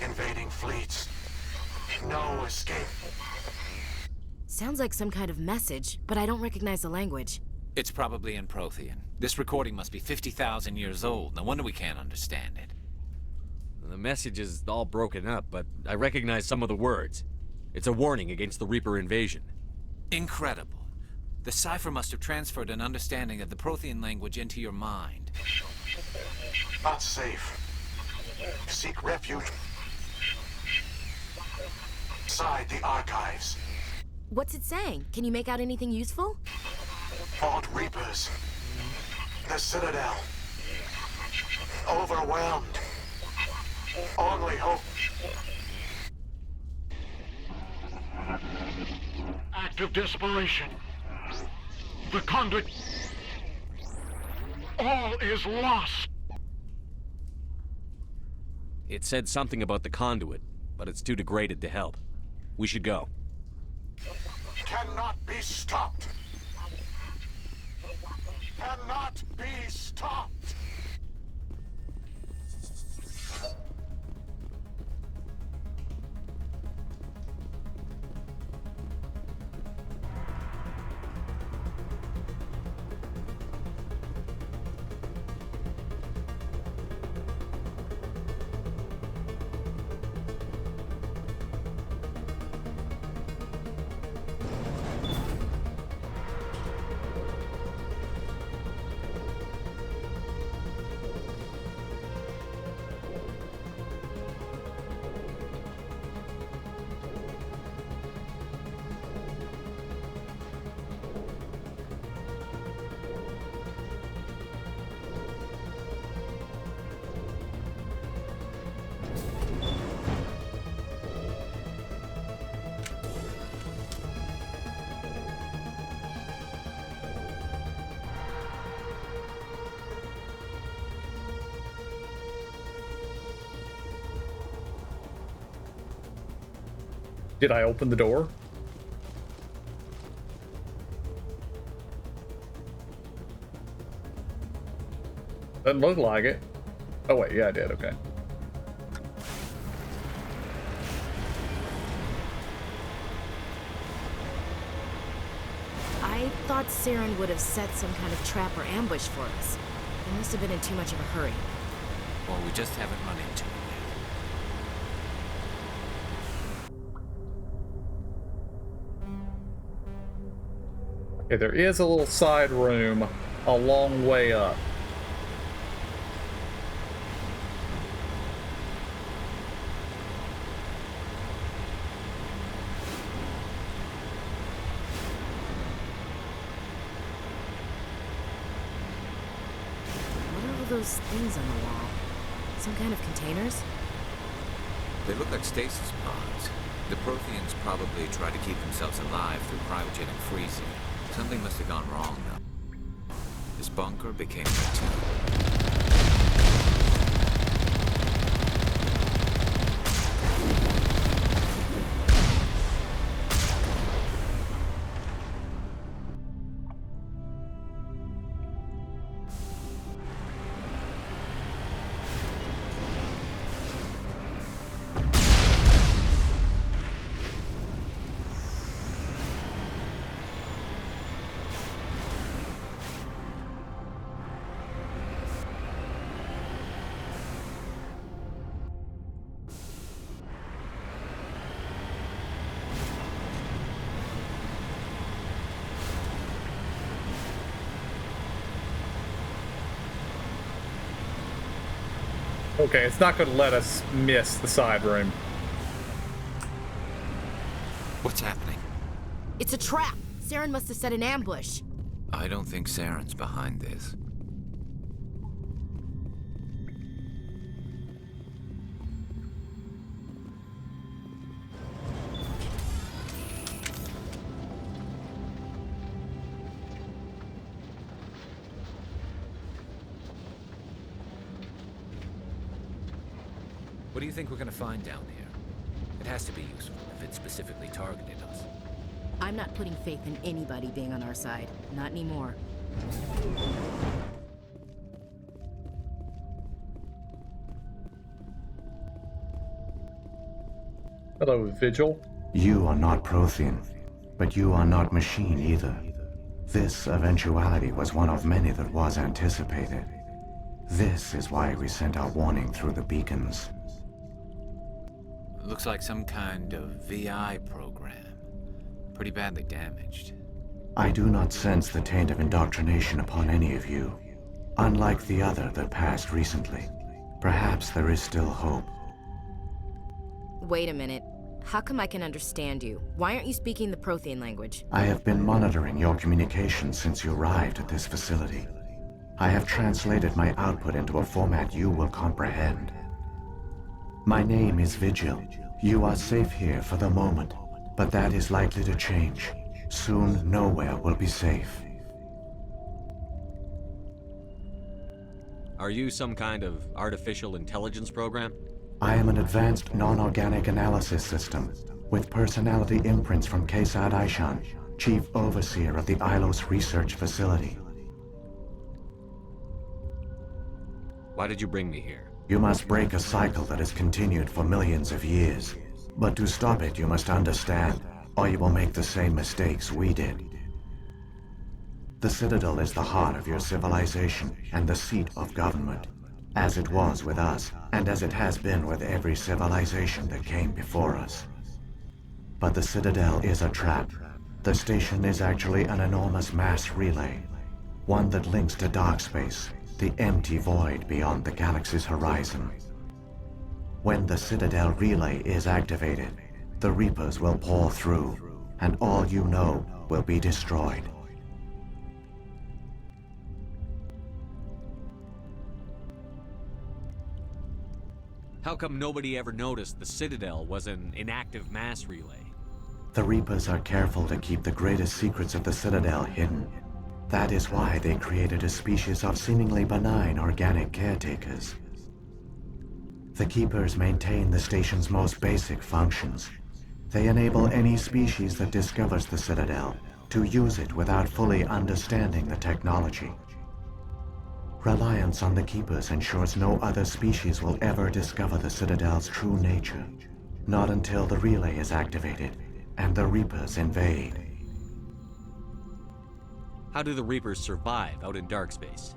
Invading fleets. No escape. Sounds like some kind of message, but I don't recognize the language. It's probably in Prothean. This recording must be 50,000 years old. No wonder we can't understand it. The message is all broken up, but I recognize some of the words. It's a warning against the Reaper invasion. Incredible. The cipher must have transferred an understanding of the Prothean language into your mind. Not safe. Seek refuge inside the archives. What's it saying? Can you make out anything useful? Fought Reapers. The Citadel. Overwhelmed. Only hope. Act of desperation. The conduit. All is lost. It said something about the conduit, but it's too degraded to help. We should go. Cannot be stopped. Cannot be stopped. Did I open the door? Doesn't look like it. Oh wait, yeah I did, okay. I thought Saren would have set some kind of trap or ambush for us. He must have been in too much of a hurry. Or we just haven't run into it. Okay, there is a little side room a long way up. What are all those things on the wall? Some kind of containers? They look like stasis pods. The Protheans probably tried to keep themselves alive through cryogenic freezing. Something must have gone wrong, though. This bunker became their tomb. Okay, it's not going to let us miss the side room. What's happening? It's a trap! Saren must have set an ambush. I don't think Saren's behind this. What do you think we're gonna find down here? It has to be useful if it specifically targeted us. I'm not putting faith in anybody being on our side. Not anymore. Hello, Vigil. You are not Prothean, but you are not machine either. This eventuality was one of many that was anticipated. This is why we sent our warning through the beacons. Looks like some kind of VI program. Pretty badly damaged. I do not sense the taint of indoctrination upon any of you. Unlike the other that passed recently, perhaps there is still hope. Wait a minute. How come I can understand you? Why aren't you speaking the Prothean language? I have been monitoring your communications since you arrived at this facility. I have translated my output into a format you will comprehend. My name is Vigil. You are safe here for the moment, but that is likely to change. Soon, nowhere will be safe. Are you some kind of artificial intelligence program? I am an advanced non-organic analysis system, with personality imprints from Kesad Aishan, Chief Overseer of the Ilos Research Facility. Why did you bring me here? You must break a cycle that has continued for millions of years. But to stop it, you must understand, or you will make the same mistakes we did. The Citadel is the heart of your civilization and the seat of government, as it was with us, and as it has been with every civilization that came before us. But the Citadel is a trap. The station is actually an enormous mass relay, one that links to dark space, the empty void beyond the galaxy's horizon. When the Citadel relay is activated, the Reapers will pour through, and all you know will be destroyed. How come nobody ever noticed the Citadel was an inactive mass relay? The Reapers are careful to keep the greatest secrets of the Citadel hidden. That is why they created a species of seemingly benign organic caretakers. The Keepers maintain the station's most basic functions. They enable any species that discovers the Citadel to use it without fully understanding the technology. Reliance on the Keepers ensures no other species will ever discover the Citadel's true nature, not until the relay is activated and the Reapers invade. How do the Reapers survive out in dark space?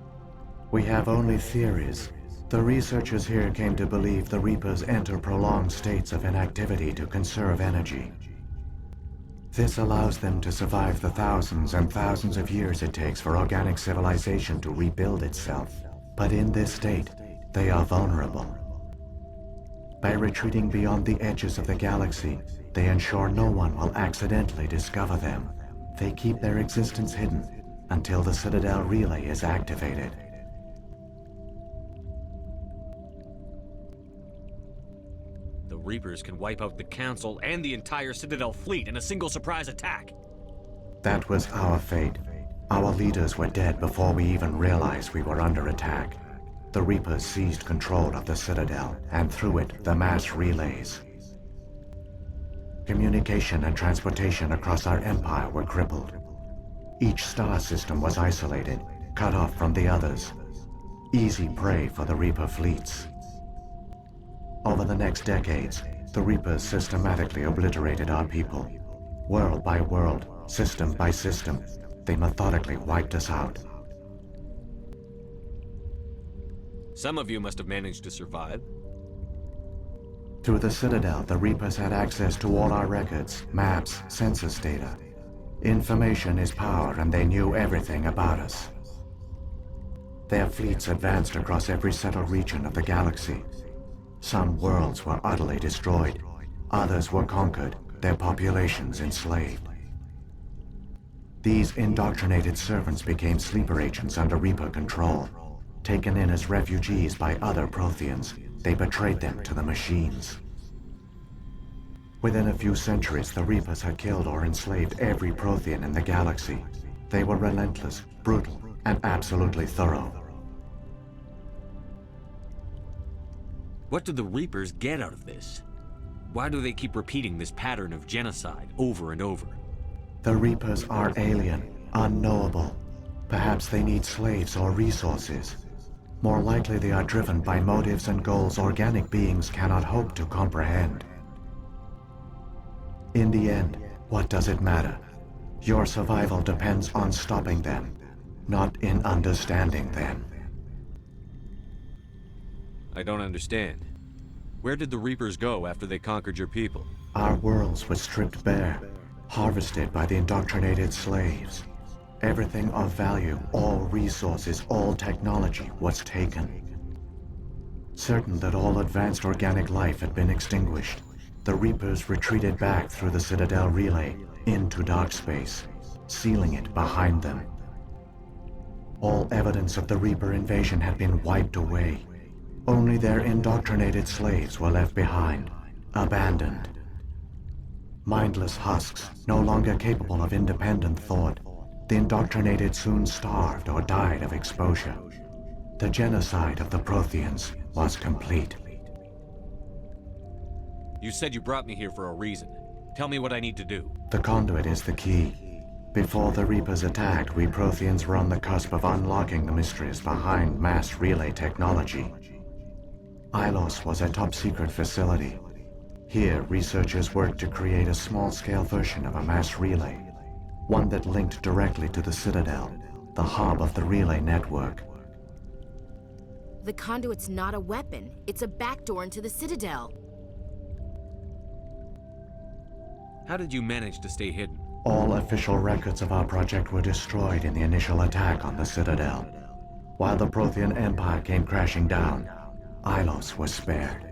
We have only theories. The researchers here came to believe the Reapers enter prolonged states of inactivity to conserve energy. This allows them to survive the thousands and thousands of years it takes for organic civilization to rebuild itself. But in this state, they are vulnerable. By retreating beyond the edges of the galaxy, they ensure no one will accidentally discover them. They keep their existence hidden until the Citadel relay is activated. The Reapers can wipe out the Council and the entire Citadel fleet in a single surprise attack. That was our fate. Our leaders were dead before we even realized we were under attack. The Reapers seized control of the Citadel, and through it, the mass relays. Communication and transportation across our empire were crippled. Each star system was isolated, cut off from the others. Easy prey for the Reaper fleets. Over the next decades, the Reapers systematically obliterated our people. World by world, system by system, they methodically wiped us out. Some of you must have managed to survive. Through the Citadel, the Reapers had access to all our records, maps, census data. Information is power, and they knew everything about us. Their fleets advanced across every settled region of the galaxy. Some worlds were utterly destroyed. Others were conquered, their populations enslaved. These indoctrinated servants became sleeper agents under Reaper control. Taken in as refugees by other Protheans, they betrayed them to the machines. Within a few centuries, the Reapers had killed or enslaved every Prothean in the galaxy. They were relentless, brutal, and absolutely thorough. What do the Reapers get out of this? Why do they keep repeating this pattern of genocide over and over? The Reapers are alien, unknowable. Perhaps they need slaves or resources. More likely they are driven by motives and goals organic beings cannot hope to comprehend. In the end, what does it matter? Your survival depends on stopping them, not in understanding them. I don't understand. Where did the Reapers go after they conquered your people? Our worlds were stripped bare, harvested by the indoctrinated slaves. Everything of value, all resources, all technology was taken. Certain that all advanced organic life had been extinguished, the Reapers retreated back through the Citadel relay into dark space, sealing it behind them. All evidence of the Reaper invasion had been wiped away. Only their indoctrinated slaves were left behind, abandoned. Mindless husks, no longer capable of independent thought, the indoctrinated soon starved or died of exposure. The genocide of the Protheans was complete. You said you brought me here for a reason. Tell me what I need to do. The conduit is the key. Before the Reapers attacked, we Protheans were on the cusp of unlocking the mysteries behind mass relay technology. Ilos was a top-secret facility. Here, researchers worked to create a small-scale version of a mass relay, one that linked directly to the Citadel, the hub of the relay network. The conduit's not a weapon. It's a backdoor into the Citadel. How did you manage to stay hidden? All official records of our project were destroyed in the initial attack on the Citadel. While the Prothean Empire came crashing down, Ilos was spared.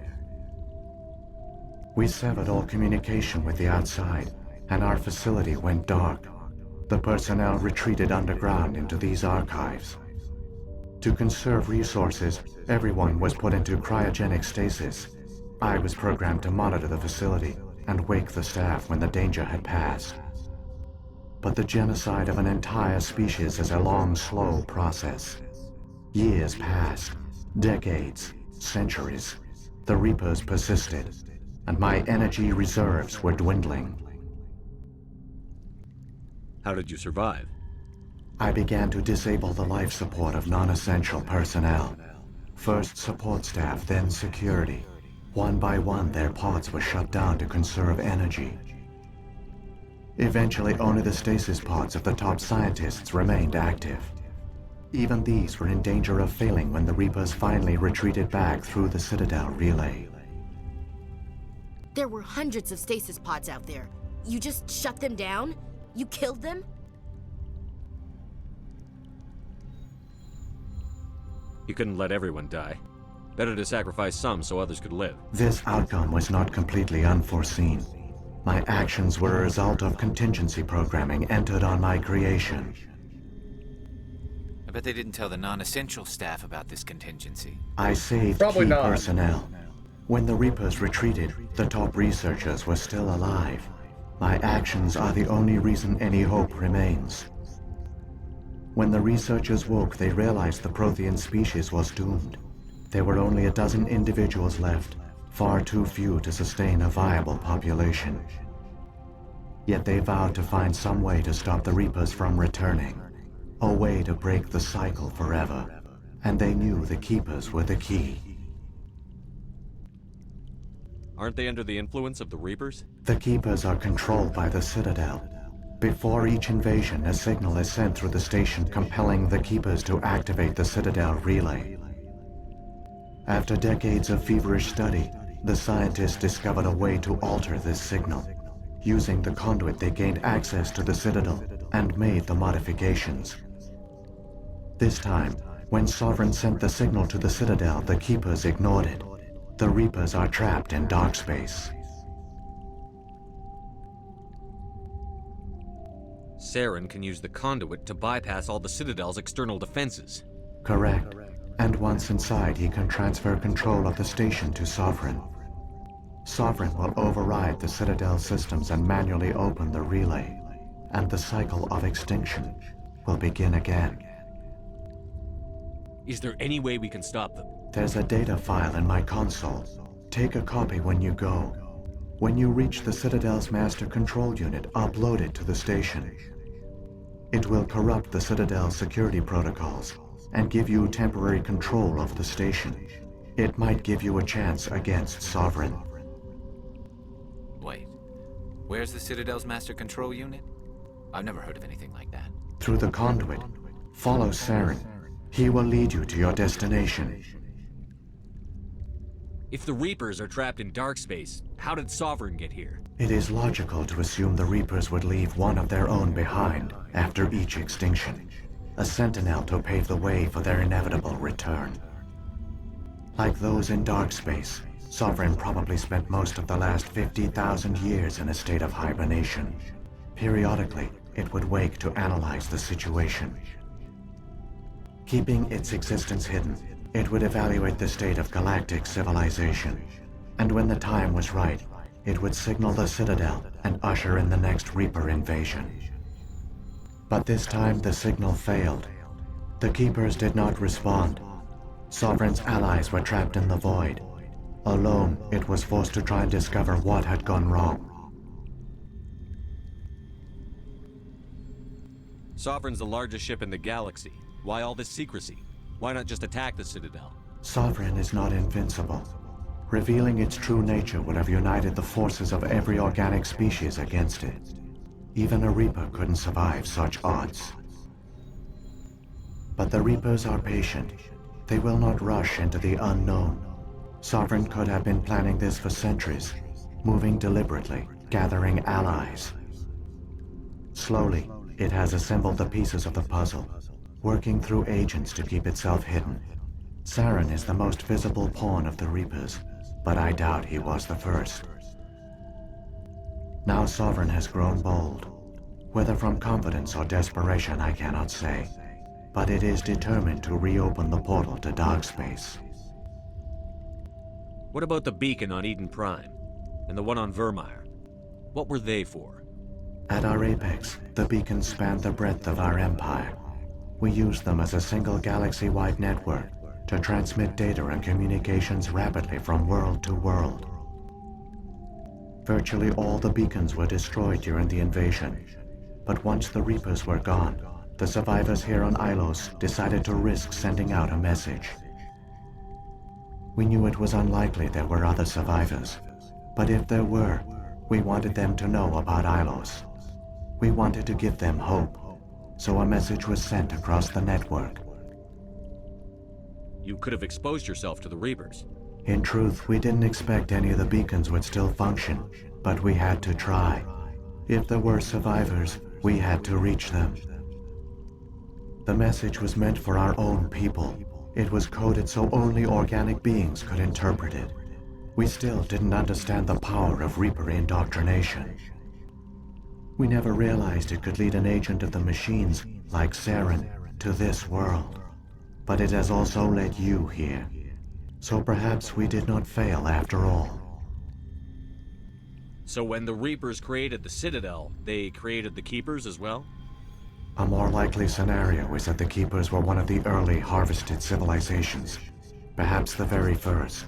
We severed all communication with the outside, and our facility went dark. The personnel retreated underground into these archives. To conserve resources, everyone was put into cryogenic stasis. I was programmed to monitor the facility and wake the staff when the danger had passed. But the genocide of an entire species is a long, slow process. Years passed, decades, centuries. The Reapers persisted, and my energy reserves were dwindling. How did you survive? I began to disable the life support of non-essential personnel. First support staff, then security. One by one, their pods were shut down to conserve energy. Eventually, only the stasis pods of the top scientists remained active. Even these were in danger of failing when the Reapers finally retreated back through the Citadel relay. There were hundreds of stasis pods out there. You just shut them down? You killed them? You couldn't let everyone die. Better to sacrifice some so others could live. This outcome was not completely unforeseen. My actions were a result of contingency programming entered on my creation. I bet they didn't tell the non-essential staff about this contingency. I saved Probably key not. personnel. When the Reapers retreated, the top researchers were still alive. My actions are the only reason any hope remains. When the researchers woke, they realized the Prothean species was doomed. There were only a dozen individuals left, far too few to sustain a viable population. Yet they vowed to find some way to stop the Reapers from returning, a way to break the cycle forever, and they knew the Keepers were the key. Aren't they under the influence of the Reapers? The Keepers are controlled by the Citadel. Before each invasion, a signal is sent through the station compelling the Keepers to activate the Citadel relay. After decades of feverish study, the scientists discovered a way to alter this signal. Using the conduit, they gained access to the Citadel and made the modifications. This time, when Sovereign sent the signal to the Citadel, the Keepers ignored it. The Reapers are trapped in dark space. Saren can use the conduit to bypass all the Citadel's external defenses. Correct. And once inside, he can transfer control of the station to Sovereign. Sovereign will override the Citadel systems and manually open the relay, and the cycle of extinction will begin again. Is there any way we can stop them? There's a data file in my console. Take a copy when you go. When you reach the Citadel's master control unit, upload it to the station. It will corrupt the Citadel's security protocols and give you temporary control of the station. It might give you a chance against Sovereign. Wait, where's the Citadel's master control unit? I've never heard of anything like that. Through the conduit, follow Saren. He will lead you to your destination. If the Reapers are trapped in dark space, how did Sovereign get here? It is logical to assume the Reapers would leave one of their own behind after each extinction, a sentinel to pave the way for their inevitable return. Like those in dark space, Sovereign probably spent most of the last 50,000 years in a state of hibernation. Periodically, it would wake to analyze the situation. Keeping its existence hidden, it would evaluate the state of galactic civilization. And when the time was right, it would signal the Citadel and usher in the next Reaper invasion. But this time the signal failed. The Keepers did not respond. Sovereign's allies were trapped in the void. Alone, it was forced to try and discover what had gone wrong. Sovereign's the largest ship in the galaxy. Why all this secrecy? Why not just attack the Citadel? Sovereign is not invincible. Revealing its true nature would have united the forces of every organic species against it. Even a Reaper couldn't survive such odds. But the Reapers are patient. They will not rush into the unknown. Sovereign could have been planning this for centuries, moving deliberately, gathering allies. Slowly, it has assembled the pieces of the puzzle, working through agents to keep itself hidden. Saren is the most visible pawn of the Reapers, but I doubt he was the first. Now Sovereign has grown bold. Whether from confidence or desperation, I cannot say. But it is determined to reopen the portal to dark space. What about the beacon on Eden Prime? And the one on Vermeer? What were they for? At our apex, the beacons spanned the breadth of our empire. We used them as a single galaxy-wide network to transmit data and communications rapidly from world to world. Virtually all the beacons were destroyed during the invasion, but once the Reapers were gone, the survivors here on Ilos decided to risk sending out a message. We knew it was unlikely there were other survivors, but if there were, we wanted them to know about Ilos. We wanted to give them hope, so a message was sent across the network. You could have exposed yourself to the Reapers. In truth, we didn't expect any of the beacons would still function, but we had to try. If there were survivors, we had to reach them. The message was meant for our own people. It was coded so only organic beings could interpret it. We still didn't understand the power of Reaper indoctrination. We never realized it could lead an agent of the machines, like Saren, to this world. But it has also led you here. So perhaps we did not fail after all. So when the Reapers created the Citadel, they created the Keepers as well? A more likely scenario is that the Keepers were one of the early harvested civilizations, perhaps the very first.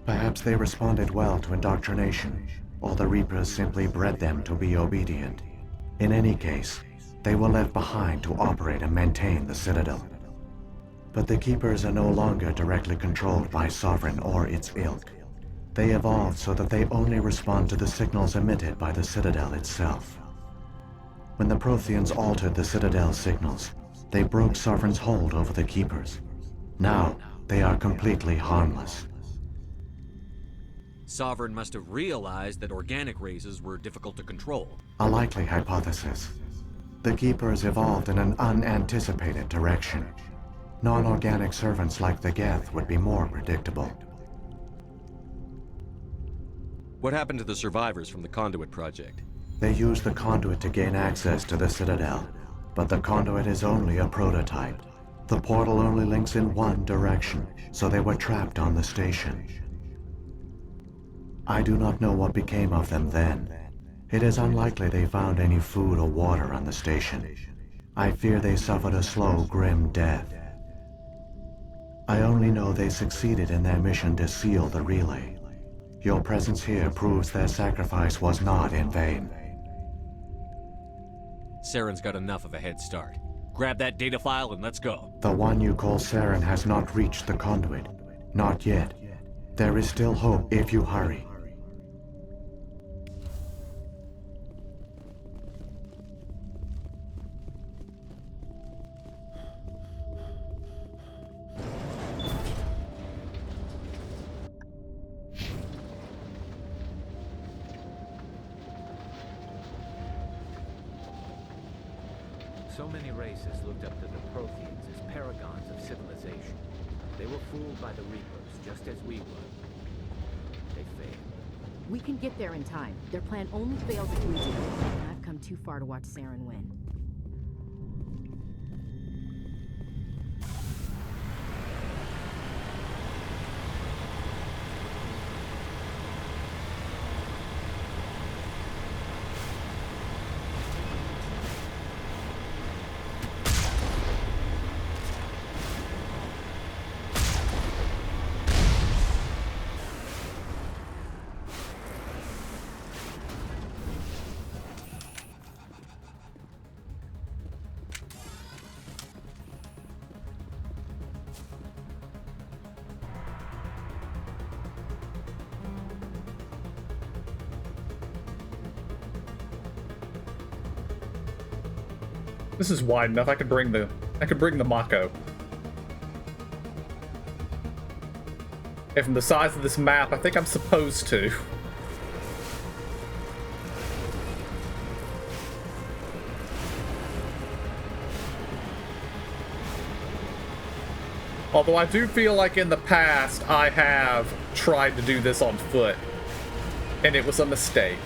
Perhaps they responded well to indoctrination, or the Reapers simply bred them to be obedient. In any case, they were left behind to operate and maintain the Citadel. But the Keepers are no longer directly controlled by Sovereign or its ilk. They evolved so that they only respond to the signals emitted by the Citadel itself. When the Protheans altered the Citadel's signals, they broke Sovereign's hold over the Keepers. Now, they are completely harmless. Sovereign must have realized that organic races were difficult to control. A likely hypothesis. The Keepers evolved in an unanticipated direction. Non-organic servants like the Geth would be more predictable. What happened to the survivors from the Conduit Project? They used the conduit to gain access to the Citadel, but the conduit is only a prototype. The portal only links in one direction, so they were trapped on the station. I do not know what became of them then. It is unlikely they found any food or water on the station. I fear they suffered a slow, grim death. I only know they succeeded in their mission to seal the relay. Your presence here proves their sacrifice was not in vain. Saren's got enough of a head start. Grab that data file and let's go. The one you call Saren has not reached the conduit. Not yet. There is still hope if you hurry. So many races looked up to the Protheans as paragons of civilization. They were fooled by the Reapers, just as we were. They failed. We can get there in time. Their plan only fails if we do. And I've come too far to watch Saren win. This is wide enough. I could bring the Mako. And from the size of this map, I think I'm supposed to. Although I do feel like in the past I have tried to do this on foot, and it was a mistake.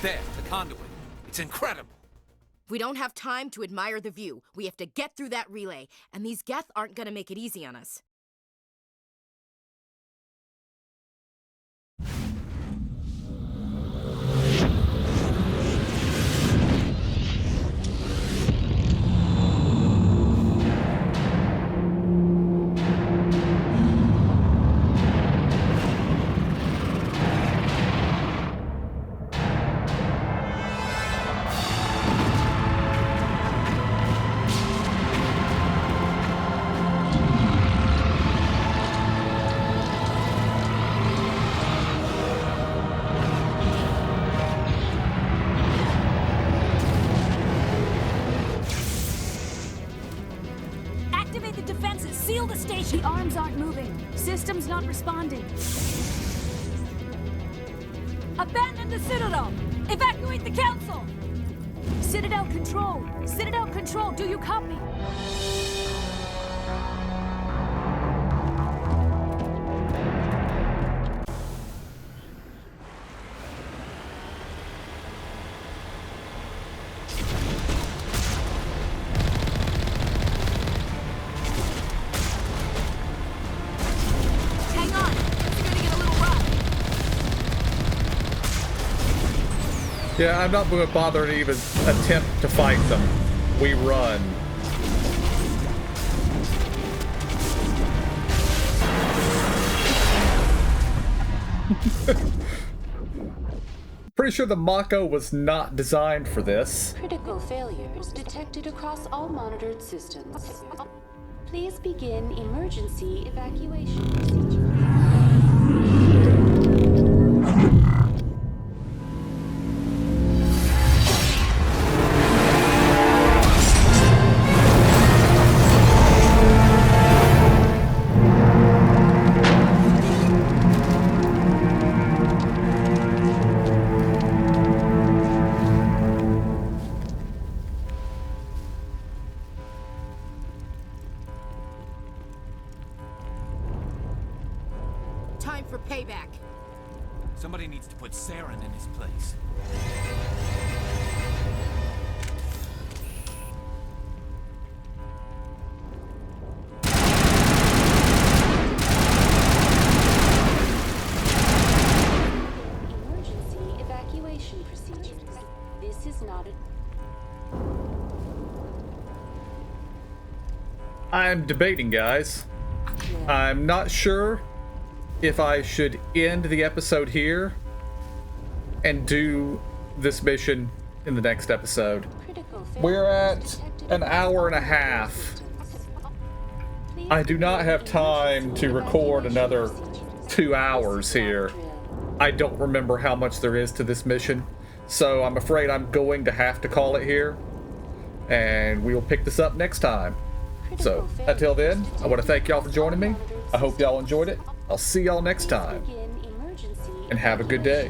There, the conduit. It's incredible. We don't have time to admire the view. We have to get through that relay, and these Geth aren't gonna make it easy on us. Activate the defenses! Seal the station! The arms aren't moving. Systems not responding. Abandon the Citadel! Evacuate the Council! Citadel Control! Citadel Control, do you copy? Hang on! It's gonna get a little rough. Yeah, I'm not going to bother to even attempt to fight them. We run. Pretty sure the Mako was not designed for this. Critical failures detected across all monitored systems. Please begin emergency evacuation procedure. Time for payback. Somebody needs to put Saren in his place. Emergency evacuation procedures. This is not a... I'm debating, guys. I'm not sure if I should end the episode here and do this mission in the next episode. We're at an hour and a half. I do not have time to record another 2 hours here. I don't remember how much there is to this mission, so I'm afraid I'm going to have to call it here, and we will pick this up next time. So, until then, I want to thank y'all for joining me. I hope y'all enjoyed it. I'll see y'all next time, and have a good day.